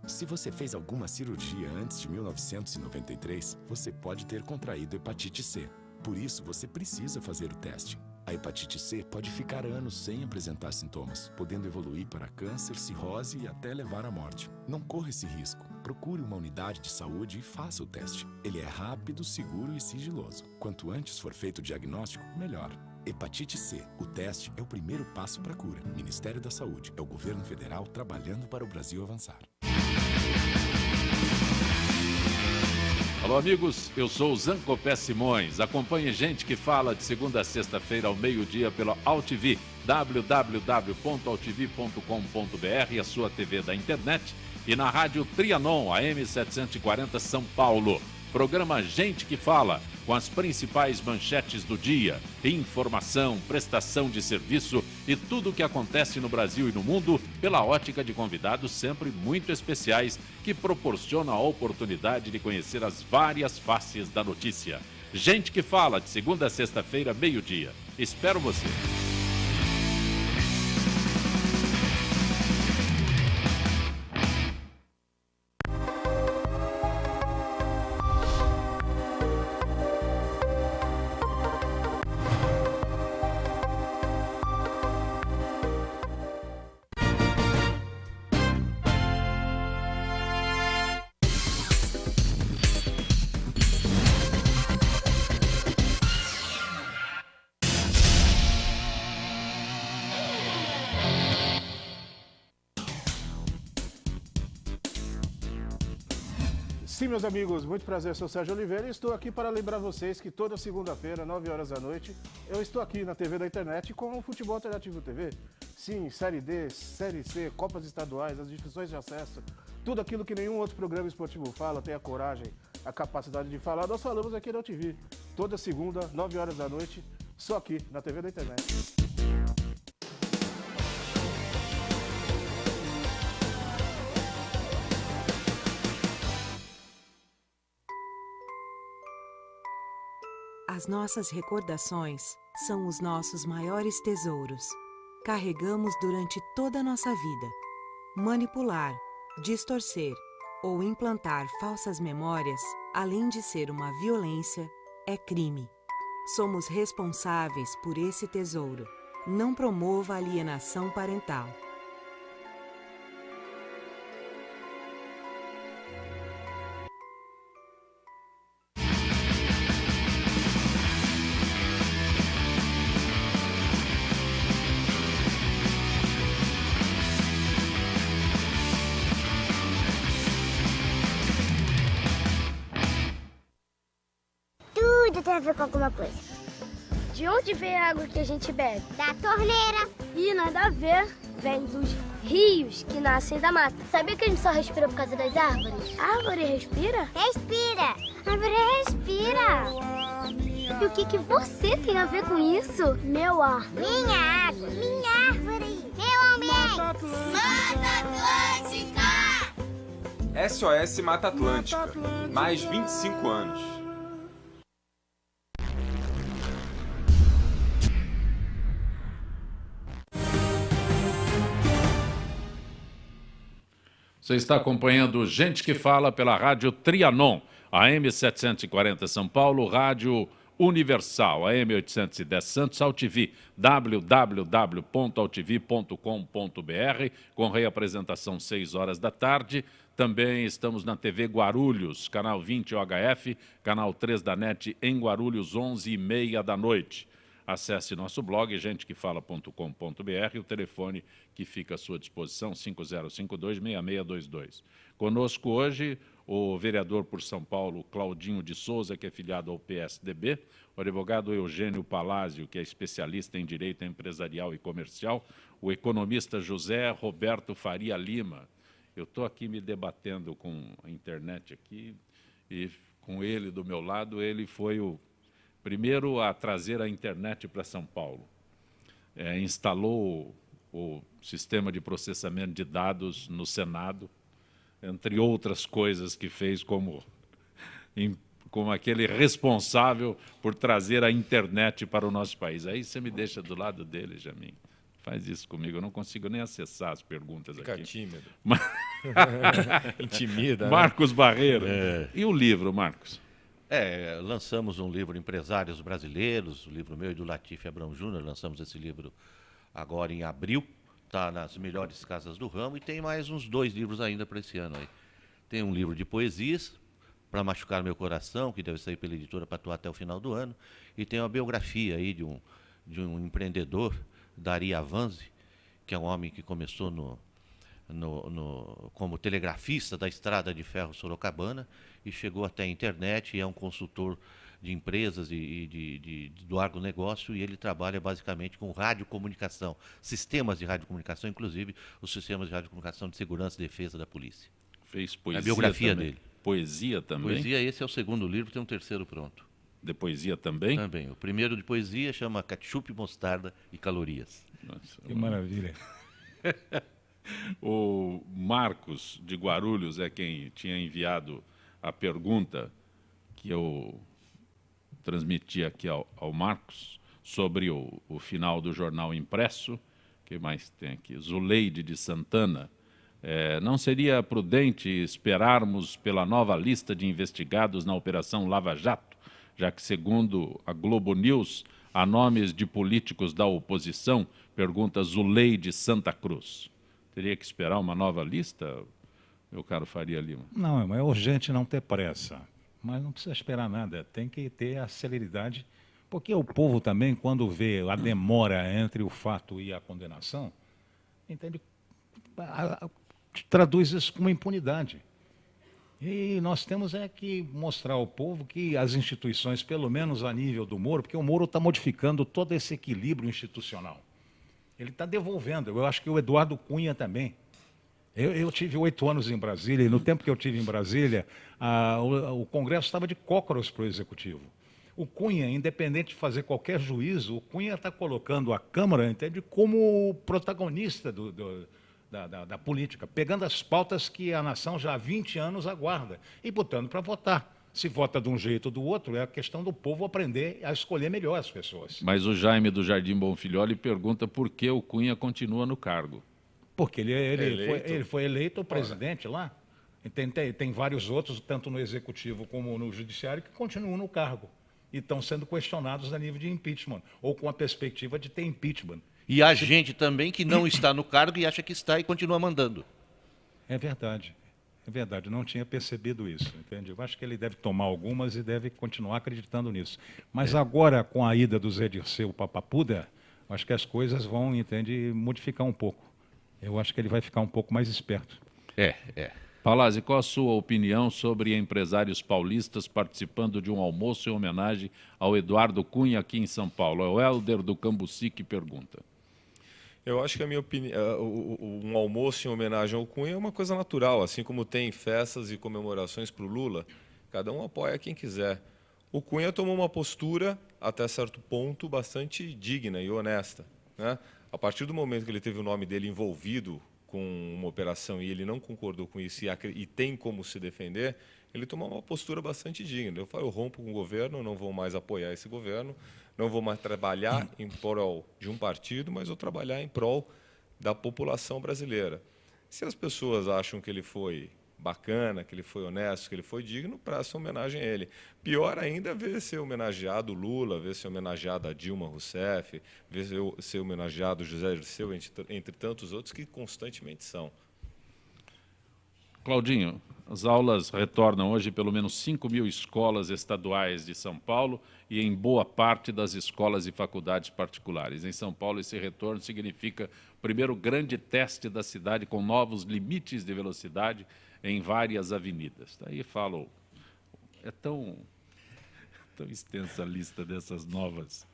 Se você fez alguma cirurgia antes de 1993, você pode ter contraído hepatite C. Por isso, você precisa fazer o teste. A hepatite C pode ficar anos sem apresentar sintomas, podendo evoluir para câncer, cirrose e até levar à morte. Não corra esse risco. Procure uma unidade de saúde e faça o teste. Ele é rápido, seguro e sigiloso. Quanto antes for feito o diagnóstico, melhor. Hepatite C. O teste é o primeiro passo para a cura. Ministério da Saúde. É o governo federal trabalhando para o Brasil avançar. Alô, amigos, eu sou o Zancopé Simões. Acompanhe Gente que Fala de segunda a sexta-feira ao meio-dia pela AltV, www.altv.com.br, a sua TV da internet, e na rádio Trianon, AM 740 São Paulo. Programa Gente que Fala, com as principais manchetes do dia, informação, prestação de serviço e tudo o que acontece no Brasil e no mundo pela ótica de convidados sempre muito especiais que proporcionam a oportunidade de conhecer as várias faces da notícia. Gente que Fala, de segunda a sexta-feira, meio-dia. Espero você. Sim, meus amigos, muito prazer, sou Sérgio Oliveira e estou aqui para lembrar vocês que toda segunda-feira, 9 horas da noite, eu estou aqui na TV da internet com o Futebol Alternativo TV. Sim, Série D, Série C, Copas Estaduais, as divisões de acesso, tudo aquilo que nenhum outro programa esportivo fala, tem a coragem, a capacidade de falar, nós falamos aqui na TV. Toda segunda, 9 horas da noite, só aqui na TV da internet. As nossas recordações são os nossos maiores tesouros. Carregamos durante toda a nossa vida. Manipular, distorcer ou implantar falsas memórias, além de ser uma violência, é crime. Somos responsáveis por esse tesouro. Não promova alienação parental. Tudo tem a ver com alguma coisa. De onde vem a água que a gente bebe? Da torneira. Ih, nada a ver. Vem dos rios que nascem da mata. Sabia que a gente só respira por causa das árvores? A árvore respira? Respira. A árvore respira. E o que você tem a ver com isso? Meu ar. Minha água. Minha árvore. Meu ambiente. Mata Atlântica! SOS Mata Atlântica. Mais 25 anos. Você está acompanhando Gente que Fala pela Rádio Trianon, AM 740 São Paulo, Rádio Universal, AM 810 Santos, AltV, www.altv.com.br, com reapresentação 6 horas da tarde. Também estamos na TV Guarulhos, canal 20 OHF, canal 3 da NET em Guarulhos, 11h30 da noite. Acesse nosso blog, gentequefala.com.br, o telefone que fica à sua disposição, 5052-6622. Conosco hoje, o vereador por São Paulo, Claudinho de Souza, que é filiado ao PSDB, o advogado Eugênio Palázio, que é especialista em direito empresarial e comercial, o economista José Roberto Faria Lima. Eu estou aqui me debatendo com a internet aqui, e com ele do meu lado, ele foi o primeiro a trazer a internet para São Paulo. Instalou o sistema de processamento de dados no Senado, entre outras coisas que fez como aquele responsável por trazer a internet para o nosso país. Aí você me deixa do lado dele, Jamin. Faz isso comigo, eu não consigo nem acessar as perguntas aqui. Fica tímido. Intimida. Marcos Barreiro. E o livro, Marcos? Lançamos um livro Empresários Brasileiros, o livro meu e do Latif Abrão Júnior, lançamos esse livro agora em abril, está nas melhores casas do ramo, e tem mais uns 2 livros ainda para esse ano aí. Tem um livro de poesias, Para Machucar Meu Coração, que deve sair pela editora para atuar até o final do ano, e tem uma biografia aí de um empreendedor, Dari Avanzi, que é um homem que começou como telegrafista da Estrada de Ferro Sorocabana e chegou até a internet, e é um consultor de empresas e do agronegócio, e ele trabalha basicamente com radiocomunicação, sistemas de radiocomunicação, inclusive os sistemas de radiocomunicação de segurança e defesa da polícia. Fez poesia. A biografia também. dele. Poesia também? Poesia, esse é o segundo livro, tem um terceiro pronto. De poesia também? Também. O primeiro de poesia chama Ketchup, Mostarda e Calorias. Nossa, que maravilha. O Marcos de Guarulhos é quem tinha enviado a pergunta que eu transmiti aqui ao Marcos sobre o final do jornal impresso. O que mais tem aqui? Zuleide de Santana. Não seria prudente esperarmos pela nova lista de investigados na Operação Lava Jato, já que, segundo a Globo News, há nomes de políticos da oposição? Pergunta Zuleide Santa Cruz. Teria que esperar uma nova lista, meu caro Faria Lima? Não, é urgente não ter pressa, mas não precisa esperar nada, tem que ter a celeridade, porque o povo também, quando vê a demora entre o fato e a condenação, entende, traduz isso como impunidade. E nós temos que mostrar ao povo que as instituições, pelo menos a nível do Moro, porque o Moro está modificando todo esse equilíbrio institucional. Ele está devolvendo. Eu acho que o Eduardo Cunha também. Eu tive 8 anos em Brasília, e no tempo que eu tive em Brasília, o Congresso estava de cócoras para o Executivo. O Cunha, independente de fazer qualquer juízo, o Cunha está colocando a Câmara, entende, como protagonista da política, pegando as pautas que a nação já há 20 anos aguarda e botando para votar. Se vota de um jeito ou do outro, é a questão do povo aprender a escolher melhor as pessoas. Mas o Jaime do Jardim Bonfilholi pergunta por que o Cunha continua no cargo. Porque ele foi eleito presidente lá. E tem vários outros, tanto no Executivo como no Judiciário, que continuam no cargo e estão sendo questionados a nível de impeachment, ou com a perspectiva de ter impeachment. E há gente também que não está no cargo e acha que está e continua mandando. É verdade. É verdade, não tinha percebido isso, entende? Eu acho que ele deve tomar algumas e deve continuar acreditando nisso. Mas agora, com a ida do Zé Dirceu para Papuda, acho que as coisas vão, entende, modificar um pouco. Eu acho que ele vai ficar um pouco mais esperto. Palazzi, qual a sua opinião sobre empresários paulistas participando de um almoço em homenagem ao Eduardo Cunha aqui em São Paulo? É o Helder do Cambuci que pergunta. Eu acho que a minha opinião, um almoço em homenagem ao Cunha é uma coisa natural, assim como tem festas e comemorações para o Lula, cada um apoia quem quiser. O Cunha tomou uma postura, até certo ponto, bastante digna e honesta, né? A partir do momento que ele teve o nome dele envolvido com uma operação e ele não concordou com isso e tem como se defender, ele tomou uma postura bastante digna. Eu rompo com o governo, não vou mais apoiar esse governo, não vou mais trabalhar em prol de um partido, mas vou trabalhar em prol da população brasileira. Se as pessoas acham que ele foi bacana, que ele foi honesto, que ele foi digno, prestam homenagem a ele. Pior ainda é ver ser homenageado Lula, ver ser homenageado a Dilma Rousseff, ver ser homenageado José Dirceu, entre tantos outros que constantemente são. Claudinho, as aulas retornam hoje em pelo menos 5.000 escolas estaduais de São Paulo e em boa parte das escolas e faculdades particulares. Em São Paulo, esse retorno significa o primeiro grande teste da cidade com novos limites de velocidade em várias avenidas. Daí falo, é tão extensa a lista dessas novos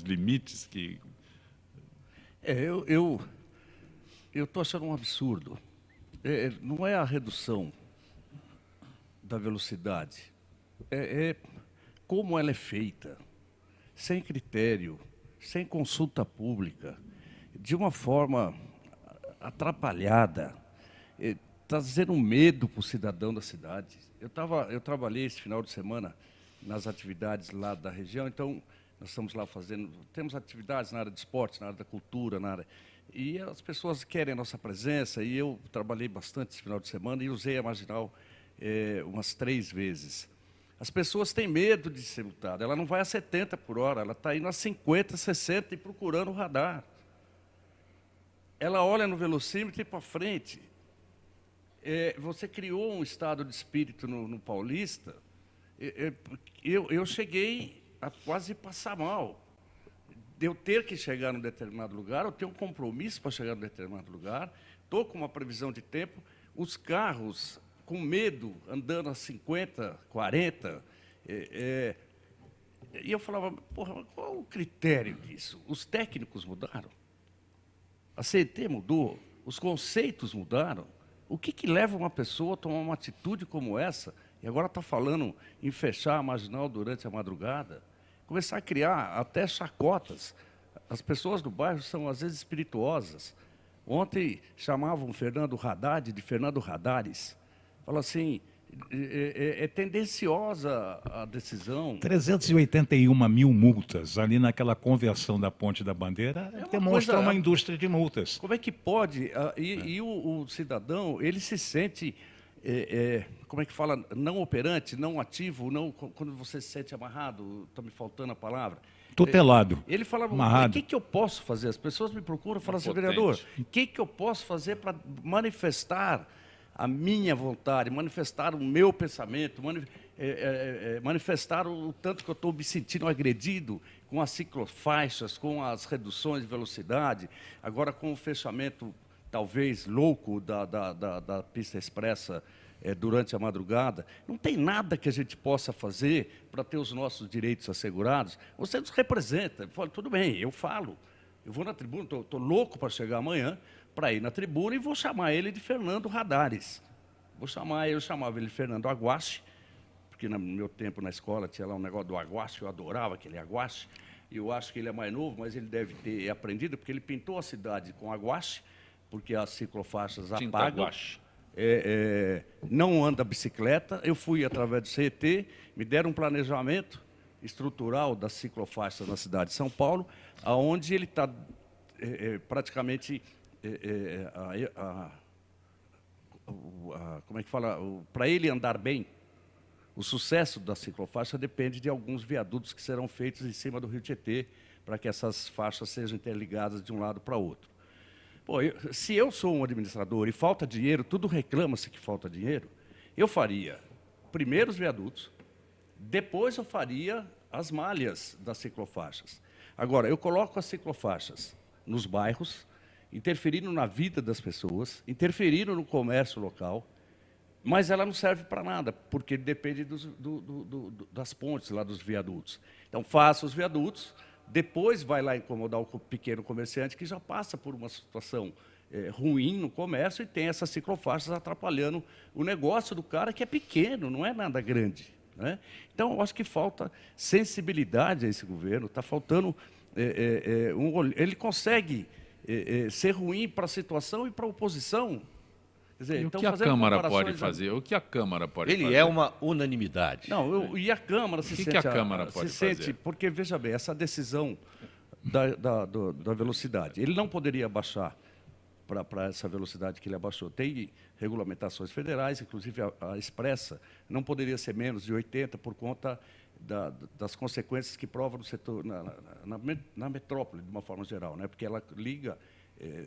limites que... Eu estou achando um absurdo. Não é a redução da velocidade, é como ela é feita, sem critério, sem consulta pública, de uma forma atrapalhada, trazendo medo para o cidadão da cidade. Eu trabalhei esse final de semana nas atividades lá da região, então nós estamos lá temos atividades na área de esportes, na área da cultura, e as pessoas querem a nossa presença, e eu trabalhei bastante esse final de semana e usei a Marginal umas 3 vezes. As pessoas têm medo de ser multada, ela não vai a 70 por hora, ela está indo a 50, 60 e procurando o radar. Ela olha no velocímetro e para frente. Você criou um estado de espírito no Paulista, eu cheguei a quase passar mal. De eu ter que chegar num determinado lugar, eu tenho um compromisso para chegar num determinado lugar, estou com uma previsão de tempo, os carros com medo, andando a 50, 40, e eu falava, porra, qual o critério disso? Os técnicos mudaram, a CET mudou, os conceitos mudaram. O que leva uma pessoa a tomar uma atitude como essa, e agora está falando em fechar a Marginal durante a madrugada, começar a criar até chacotas. As pessoas do bairro são, às vezes, espirituosas. Ontem chamavam Fernando Haddad de Fernando Hadares. Fala assim, é tendenciosa a decisão. 381 mil multas ali naquela conversão da Ponte da Bandeira demonstra uma indústria de multas. Como é que pode? O cidadão, ele se sente... como é que fala, não operante, não ativo, quando você se sente amarrado, está me faltando a palavra. Tutelado. Ele fala, o que eu posso fazer? As pessoas me procuram e falam assim, vereador, o que eu posso fazer para manifestar a minha vontade, manifestar o meu pensamento, manifestar o tanto que eu estou me sentindo agredido com as ciclofaixas, com as reduções de velocidade, agora com o fechamento talvez louco da pista expressa durante a madrugada. Não tem nada que a gente possa fazer para ter os nossos direitos assegurados. Você nos representa. Eu falo, tudo bem, eu falo. Eu vou na tribuna, estou louco para chegar amanhã, para ir na tribuna e vou chamar ele de Fernando Radares. Eu chamava ele de Fernando Aguache, porque no meu tempo na escola tinha lá um negócio do aguache, eu adorava aquele aguache. E eu acho que ele é mais novo, mas ele deve ter aprendido, porque ele pintou a cidade com aguache, porque as ciclofaixas apagam. Não anda bicicleta. Eu fui através do CET, me deram um planejamento estrutural das ciclofaixas na cidade de São Paulo, aonde ele está praticamente como é que fala? Para ele andar bem, o sucesso da ciclofaixa depende de alguns viadutos que serão feitos em cima do Rio Tietê, para que essas faixas sejam interligadas de um lado para o outro. Pô, se eu sou um administrador e falta dinheiro, tudo reclama-se que falta dinheiro, eu faria primeiro os viadutos, depois eu faria as malhas das ciclofaixas. Agora, eu coloco as ciclofaixas nos bairros, interferindo na vida das pessoas, interferindo no comércio local, mas ela não serve para nada, porque depende das pontes, lá dos viadutos. Então, faça os viadutos, depois vai lá incomodar o pequeno comerciante, que já passa por uma situação ruim no comércio e tem essas ciclofaixas atrapalhando o negócio do cara, que é pequeno, não é nada grande, né? Então, eu acho que falta sensibilidade a esse governo, está faltando... ele consegue ser ruim para a situação e para a oposição. Quer dizer, e então, o que a Câmara pode fazer? O que a Câmara pode fazer? Ele é uma unanimidade. Não, e a Câmara se sente... O que a Câmara pode fazer? Porque, veja bem, essa decisão da velocidade, ele não poderia abaixar para essa velocidade que ele abaixou. Tem regulamentações federais, inclusive a expressa, não poderia ser menos de 80 por conta das consequências que prova no setor, na metrópole, de uma forma geral, né? Porque ela liga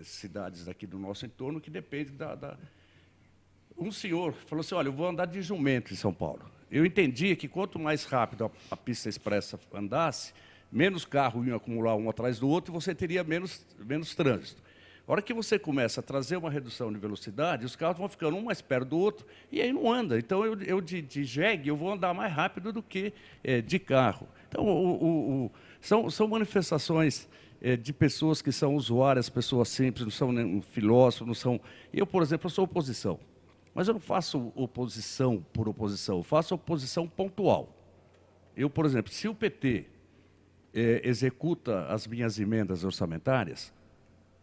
cidades aqui do nosso entorno que dependem Um senhor falou assim, olha, eu vou andar de jumento em São Paulo. Eu entendia que quanto mais rápido a pista expressa andasse, menos carro iam acumular um atrás do outro e você teria menos trânsito. A hora que você começa a trazer uma redução de velocidade, os carros vão ficando um mais perto do outro e aí não anda. Então, eu de jegue, eu vou andar mais rápido do que de carro. Então, são manifestações de pessoas que são usuárias, pessoas simples, não são nem filósofos, não são... Eu, por exemplo, eu sou oposição. Mas eu não faço oposição por oposição, eu faço oposição pontual. Eu, por exemplo, se o PT executa as minhas emendas orçamentárias,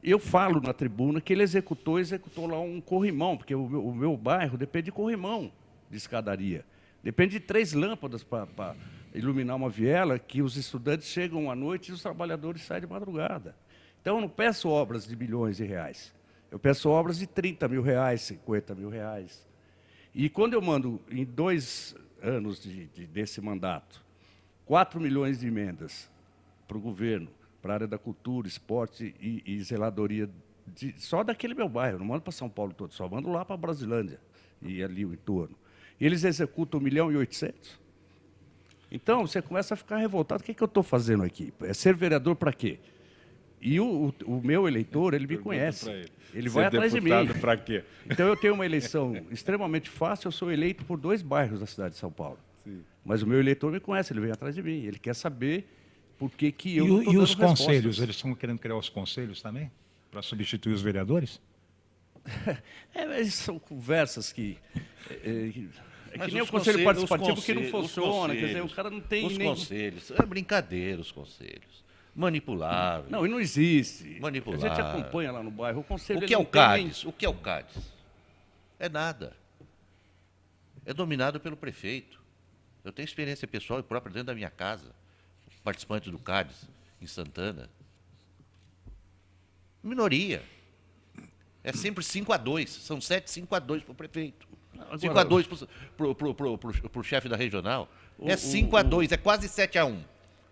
eu falo na tribuna que ele executou lá um corrimão, porque o meu bairro depende de corrimão de escadaria. Depende de 3 lâmpadas para iluminar uma viela, que os estudantes chegam à noite e os trabalhadores saem de madrugada. Então, eu não peço obras de milhões de reais. Eu peço obras de 30 mil reais, 50 mil reais. E quando eu mando, em 2 anos desse mandato, 4 milhões de emendas para o governo, para a área da cultura, esporte e zeladoria, só daquele meu bairro, não mando para São Paulo todo, só mando lá para Brasilândia e ali o entorno. E eles executam 1.800.000. Então, você começa a ficar revoltado. O que eu estou fazendo aqui? É ser vereador para quê? E o meu eleitor, ele me conhece. Ele vai atrás de mim. Para quê? Então, eu tenho uma eleição extremamente fácil. Eu sou eleito por 2 bairros da cidade de São Paulo. Sim. Mas o meu eleitor me conhece, ele vem atrás de mim. Ele quer saber por que eu não estou dando os conselhos? respostas. Eles estão querendo criar os conselhos também? Para substituir os vereadores? Mas são conversas que Mas nem o conselho participativo que não funciona. Quer dizer, o cara não tem nem... conselhos, é brincadeira os conselhos. Manipulável. Não, e não existe. Manipulável. A gente acompanha lá no bairro. O conselho... O que é o CADES? O que é o CADES? É nada. É dominado pelo prefeito. Eu tenho experiência pessoal e própria dentro da minha casa. Participante do CADES, em Santana. Minoria. É sempre 5-2. São 5-2 para o prefeito. 5-2 para o chefe da regional. É 5-2, é quase 7-1.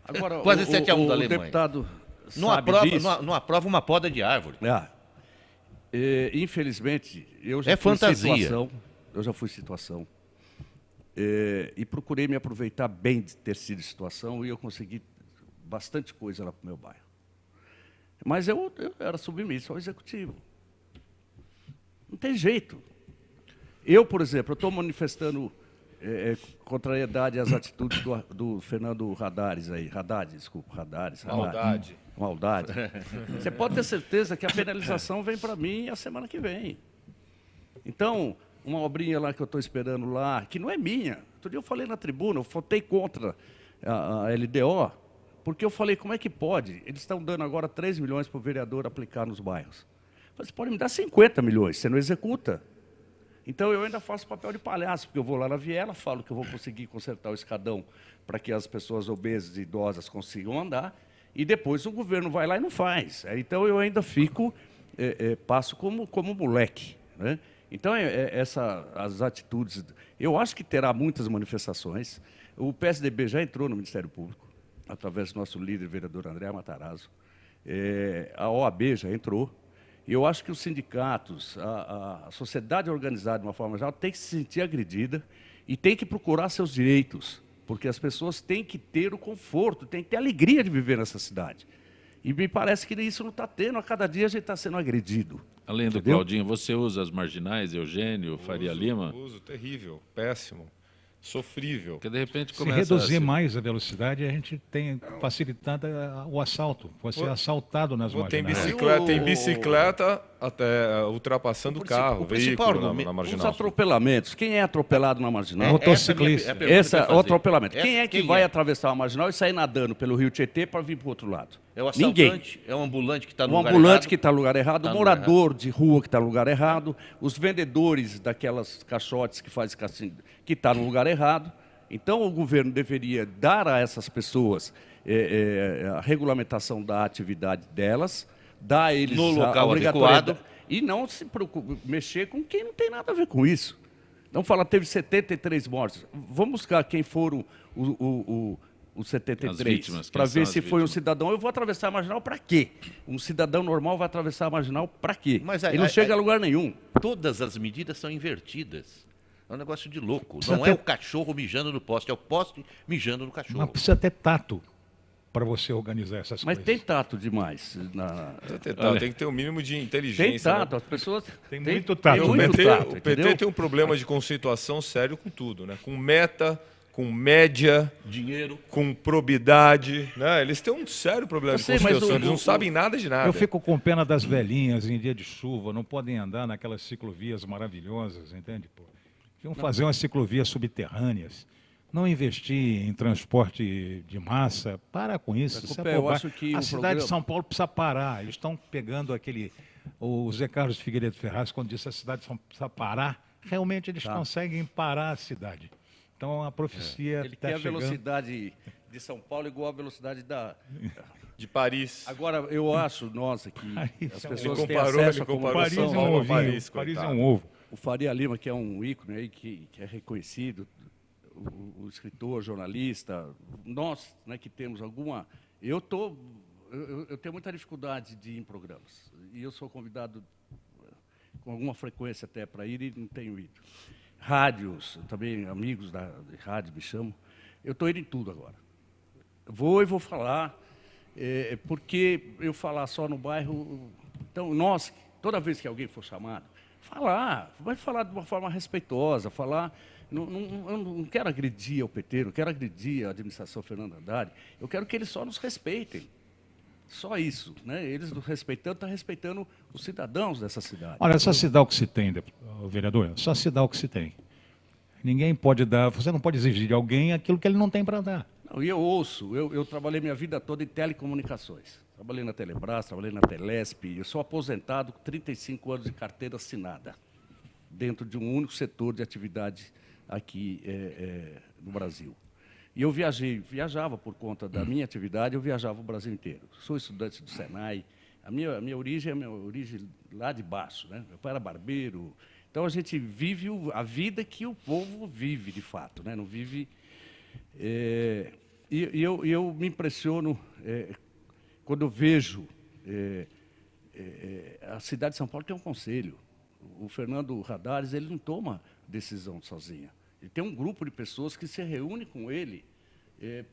Agora, quase 7-1 da Alemanha. O deputado não aprova uma poda de árvore. Infelizmente, eu já fui situação. Eu já fui situação. E procurei me aproveitar bem de ter sido situação e eu consegui bastante coisa lá para o meu bairro. Mas eu era submisso ao executivo. Não tem jeito. Eu, por exemplo, estou manifestando contrariedade às atitudes do Fernando Haddad aí. Maldade. Você pode ter certeza que a penalização vem para mim a semana que vem. Então, uma obrinha lá que eu estou esperando lá, que não é minha. Outro dia eu falei na tribuna, eu votei contra a LDO, porque eu falei, como é que pode? Eles estão dando agora 3 milhões para o vereador aplicar nos bairros. Você pode me dar 50 milhões, você não executa. Então, eu ainda faço papel de palhaço, porque eu vou lá na viela, falo que eu vou conseguir consertar o escadão para que as pessoas obesas e idosas consigam andar, e depois o governo vai lá e não faz. Então, eu ainda fico, passo como moleque, né? Então, as atitudes... Eu acho que terá muitas manifestações. O PSDB já entrou no Ministério Público, através do nosso líder, vereador André Matarazzo. A OAB já entrou. E eu acho que os sindicatos, a sociedade organizada, de uma forma geral, tem que se sentir agredida e tem que procurar seus direitos, porque as pessoas têm que ter o conforto, têm que ter a alegria de viver nessa cidade. E me parece que isso não está tendo, a cada dia a gente está sendo agredido. Além do Entendeu? Claudinho, você usa as marginais, Eugênio, Faria Lima? Uso, terrível, péssimo. Sofrível. Porque de repente Se começa reduzir mais a velocidade, a gente tem facilitado o assalto. Você é assaltado nas marginais. Tem bicicleta até ultrapassando o carro, o veículo na marginal. Os atropelamentos. Quem é atropelado na marginal? Motociclista. O atropelamento. Quem é que vai atravessar a marginal e sair nadando pelo Rio Tietê para vir para o outro lado? É o assaltante, Ninguém. é o ambulante que está no lugar ambulante errado. que está no lugar errado, o morador de rua que está no lugar errado, os vendedores daquelas caixotes que fazem cassinho, que está no lugar errado. Então, o governo deveria dar a essas pessoas a regulamentação da atividade delas, dar a eles No local a obrigatoriedade adequado. e não se preocupar, mexer com quem não tem nada a ver com isso. Então, fala, teve 73 mortes. Vamos buscar quem foram os 73, para ver se foi um cidadão. Eu vou atravessar a marginal para quê? Um cidadão normal vai atravessar a marginal para quê? Mas ele não chega a lugar nenhum. Todas as medidas são invertidas. É um negócio de louco. Precisa Não ter- é o cachorro mijando no poste, é o poste mijando no cachorro. Mas precisa ter tato para você organizar essas Mas coisas. tem tato demais. Tem que ter um mínimo de inteligência. Tem tato, né? as pessoas... Tem muito tato. Tem muito tato, O PT entendeu? tem um problema de conceituação sério com tudo, né? Com meta, com média, dinheiro, com probidade, né? Eles têm um sério problema Eu de sei, mas conceituação, eles não sabem nada de nada. Eu fico com pena das velhinhas em dia de chuva, não podem andar naquelas ciclovias maravilhosas, entende? Pô? Deviam fazer umas ciclovias subterrâneas, não investir em transporte de massa. Para com isso. Isso Desculpa, é eu bobagem. acho que A o cidade programa- de São Paulo precisa parar. Eles estão pegando o Zé Carlos Figueiredo Ferraz, quando disse que a cidade de São Paulo precisa parar, realmente eles conseguem parar a cidade. Então a profecia Ele está tem a chegando. velocidade de São Paulo igual a velocidade de Paris. Agora, eu acho, nossa, que as pessoas têm comparou- acesso ele à comparou Paris comunicação. é um ovinho, Paris, Paris é coitado. um ovo. O Faria Lima, que é um ícone aí, que é reconhecido, o escritor, jornalista, nós, né, que temos alguma... Eu tenho muita dificuldade de ir em programas. E eu sou convidado com alguma frequência até para ir e não tenho ido. Rádios, também amigos de rádio me chamam. Eu estou indo em tudo agora. Vou falar, porque eu falar só no bairro... Então, nós, toda vez que alguém for chamado, vai falar de uma forma respeitosa, falar... eu não quero agredir o PT, não quero agredir a administração Fernando Haddad, eu quero que eles só nos respeitem. Só isso, né? Eles nos respeitando, estão respeitando os cidadãos dessa cidade. Olha, só se dá o que se tem, vereador, só se dá o que se tem. Ninguém pode dar, você não pode exigir de alguém aquilo que ele não tem para dar. Não, e eu ouço, eu trabalhei minha vida toda em telecomunicações. Trabalhei na Telebrás, trabalhei na Telesp, eu sou aposentado com 35 anos de carteira assinada, dentro de um único setor de atividade aqui no Brasil. E eu viajava por conta da minha atividade, eu viajava o Brasil inteiro. Sou estudante do Senai, a minha origem é lá de baixo, né? Meu pai era barbeiro. Então a gente vive a vida que o povo vive, de fato, né? Não vive... eu me impressiono quando eu vejo... a cidade de São Paulo tem um conselho. O Fernando Haddad, ele não toma decisão sozinho. Ele tem um grupo de pessoas que se reúne com ele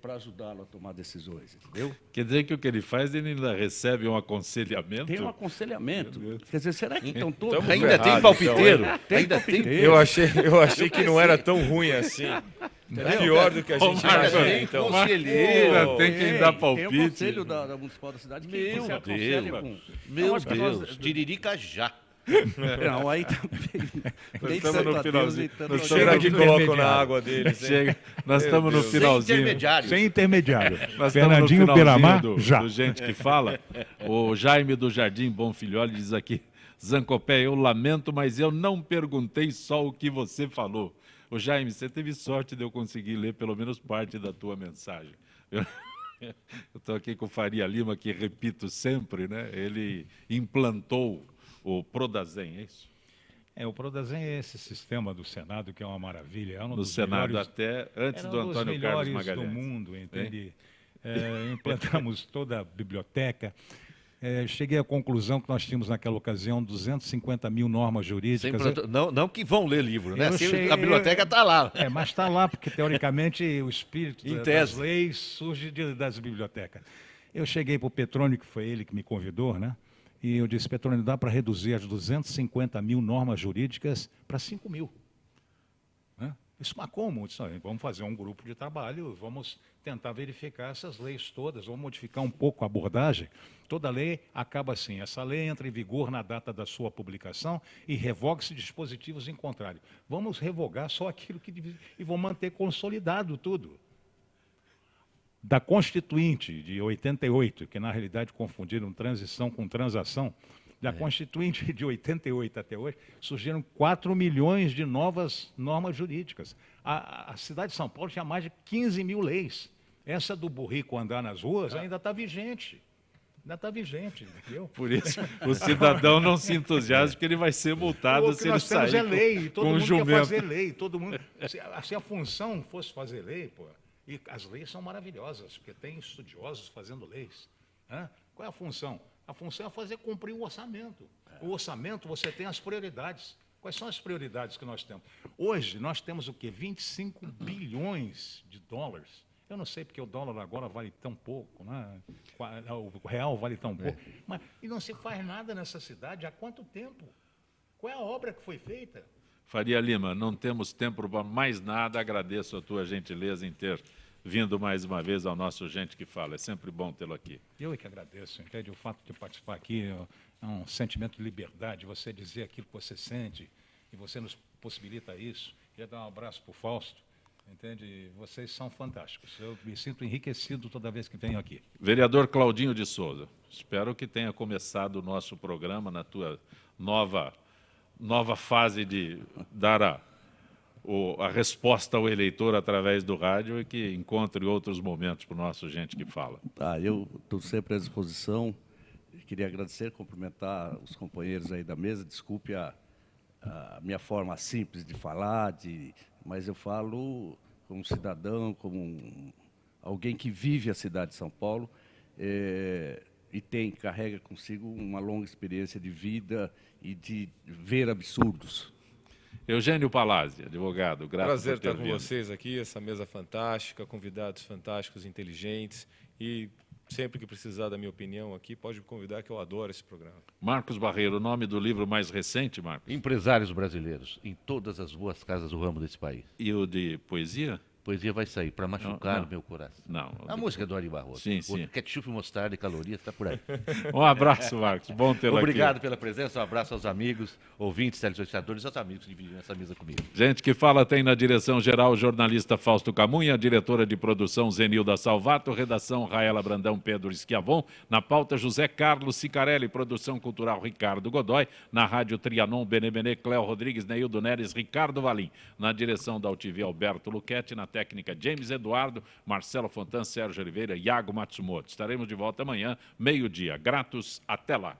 para ajudá-lo a tomar decisões, entendeu? Quer dizer que o que ele faz, ele ainda recebe um aconselhamento? Tem um aconselhamento. Quer dizer, será que estão todos... Tamo ainda tem palpiteiro? Ainda tem. Eu achei que não era tão ruim assim. É pior do que a gente imagina, então. Conselheiro. Tem quem dá palpite. Tem o conselho da Municipal da cidade que você aconselha com... Meu Deus, tiririca já. Não, aí também. Nós estamos no finalzinho. Será que colocam na água deles? Nós estamos no finalzinho. Sem intermediário. Nós Fernandinho estamos no Beiramar, finalzinho já. do Gente que Fala. O Jaime do Jardim Bonfilholi diz aqui: Zancopé, eu lamento, mas eu não perguntei só o que você falou. Ô Jaime, você teve sorte de eu conseguir ler pelo menos parte da tua mensagem. Eu estou aqui com o Faria Lima, que repito sempre, né? Ele implantou o Prodazem, é isso? O Prodazem é esse sistema do Senado que é uma maravilha. É um No dos Senado, melhores, até antes do Antônio Carlos Magalhães. do mundo, entende? Implantamos toda a biblioteca. Cheguei à conclusão que nós tínhamos naquela ocasião 250 mil normas jurídicas. Não que vão ler livro, né? A biblioteca está lá. Mas está lá, porque teoricamente o espírito das leis surge das bibliotecas. Eu cheguei para o Petrônio, que foi ele que me convidou, né? E eu disse, Petrônio, dá para reduzir as 250 mil normas jurídicas para 5 mil. Né? Isso, mas como? Disse, vamos fazer um grupo de trabalho, vamos tentar verificar essas leis todas, vamos modificar um pouco a abordagem. Toda lei acaba assim, essa lei entra em vigor na data da sua publicação e revoga-se dispositivos em contrário. Vamos revogar só aquilo que... e vamos manter consolidado tudo. Da Constituinte de 88, que na realidade confundiram transição com transação, da Constituinte de 88 até hoje, surgiram 4 milhões de novas normas jurídicas. A cidade de São Paulo tinha mais de 15 mil leis. Essa do burrico andar nas ruas ainda está vigente. Ainda está vigente, entendeu? Por isso, o cidadão não se entusiasma que ele vai ser multado se ele sair nós temos lei, todo mundo jumento. quer fazer lei, todo mundo... Se a função fosse fazer lei, pô... E as leis são maravilhosas, porque tem estudiosos fazendo leis. Né? Qual é a função? A função é fazer cumprir o orçamento. O orçamento, você tem as prioridades. Quais são as prioridades que nós temos? Hoje, nós temos o quê? 25 bilhões de dólares. Eu não sei porque o dólar agora vale tão pouco, né? O real vale tão pouco. Mas, e não se faz nada nessa cidade há quanto tempo? Qual é a obra que foi feita? Faria Lima, não temos tempo para mais nada. Agradeço a tua gentileza em ter vindo mais uma vez ao nosso Gente que Fala. É sempre bom tê-lo aqui. Eu é que agradeço, entende? O fato de participar aqui é um sentimento de liberdade, você dizer aquilo que você sente, e você nos possibilita isso. Queria dar um abraço para o Fausto, entende? Vocês são fantásticos. Eu me sinto enriquecido toda vez que venho aqui. Vereador Claudinho de Souza, espero que tenha começado o nosso programa na tua nova fase de dar a resposta ao eleitor através do rádio e que encontre outros momentos para o nosso Gente que Fala. Tá, eu estou sempre à disposição. Queria agradecer, cumprimentar os companheiros aí da mesa. Desculpe a minha forma simples de falar, mas eu falo como cidadão, como alguém que vive a cidade de São Paulo e carrega consigo uma longa experiência de vida e de ver absurdos. Eugênio Palazzi, advogado, grato Prazer por ter estar com vindo. vocês aqui, essa mesa fantástica, convidados fantásticos, inteligentes, e sempre que precisar da minha opinião aqui, pode me convidar, que eu adoro esse programa. Marcos Barreiro, o nome do livro mais recente, Marcos? Empresários brasileiros, em todas as boas casas do ramo desse país. E o de poesia? Poesia vai sair, para machucar o meu coração. Não. A música do Ari Barroso. Sim, sim. Ketchup, mostarda e calorias, está por aí. Um abraço, Marcos. Bom tê-lo aqui. Obrigado pela presença, um abraço aos amigos, ouvintes, telespectadores e aos amigos que dividiram essa mesa comigo. Gente que Fala tem na direção-geral o jornalista Fausto Camunha, diretora de produção Zenilda Salvato, redação Raela Brandão, Pedro Esquiavon, na pauta José Carlos Sicarelli, produção cultural Ricardo Godoy, na rádio Trianon, Benebenê, Cléo Rodrigues, Neildo Neres, Ricardo Valim, na direção da UTV Alberto Luquete, na técnica James Eduardo, Marcelo Fontan, Sérgio Oliveira e Iago Matsumoto. Estaremos de volta amanhã, meio-dia. Gratos, até lá.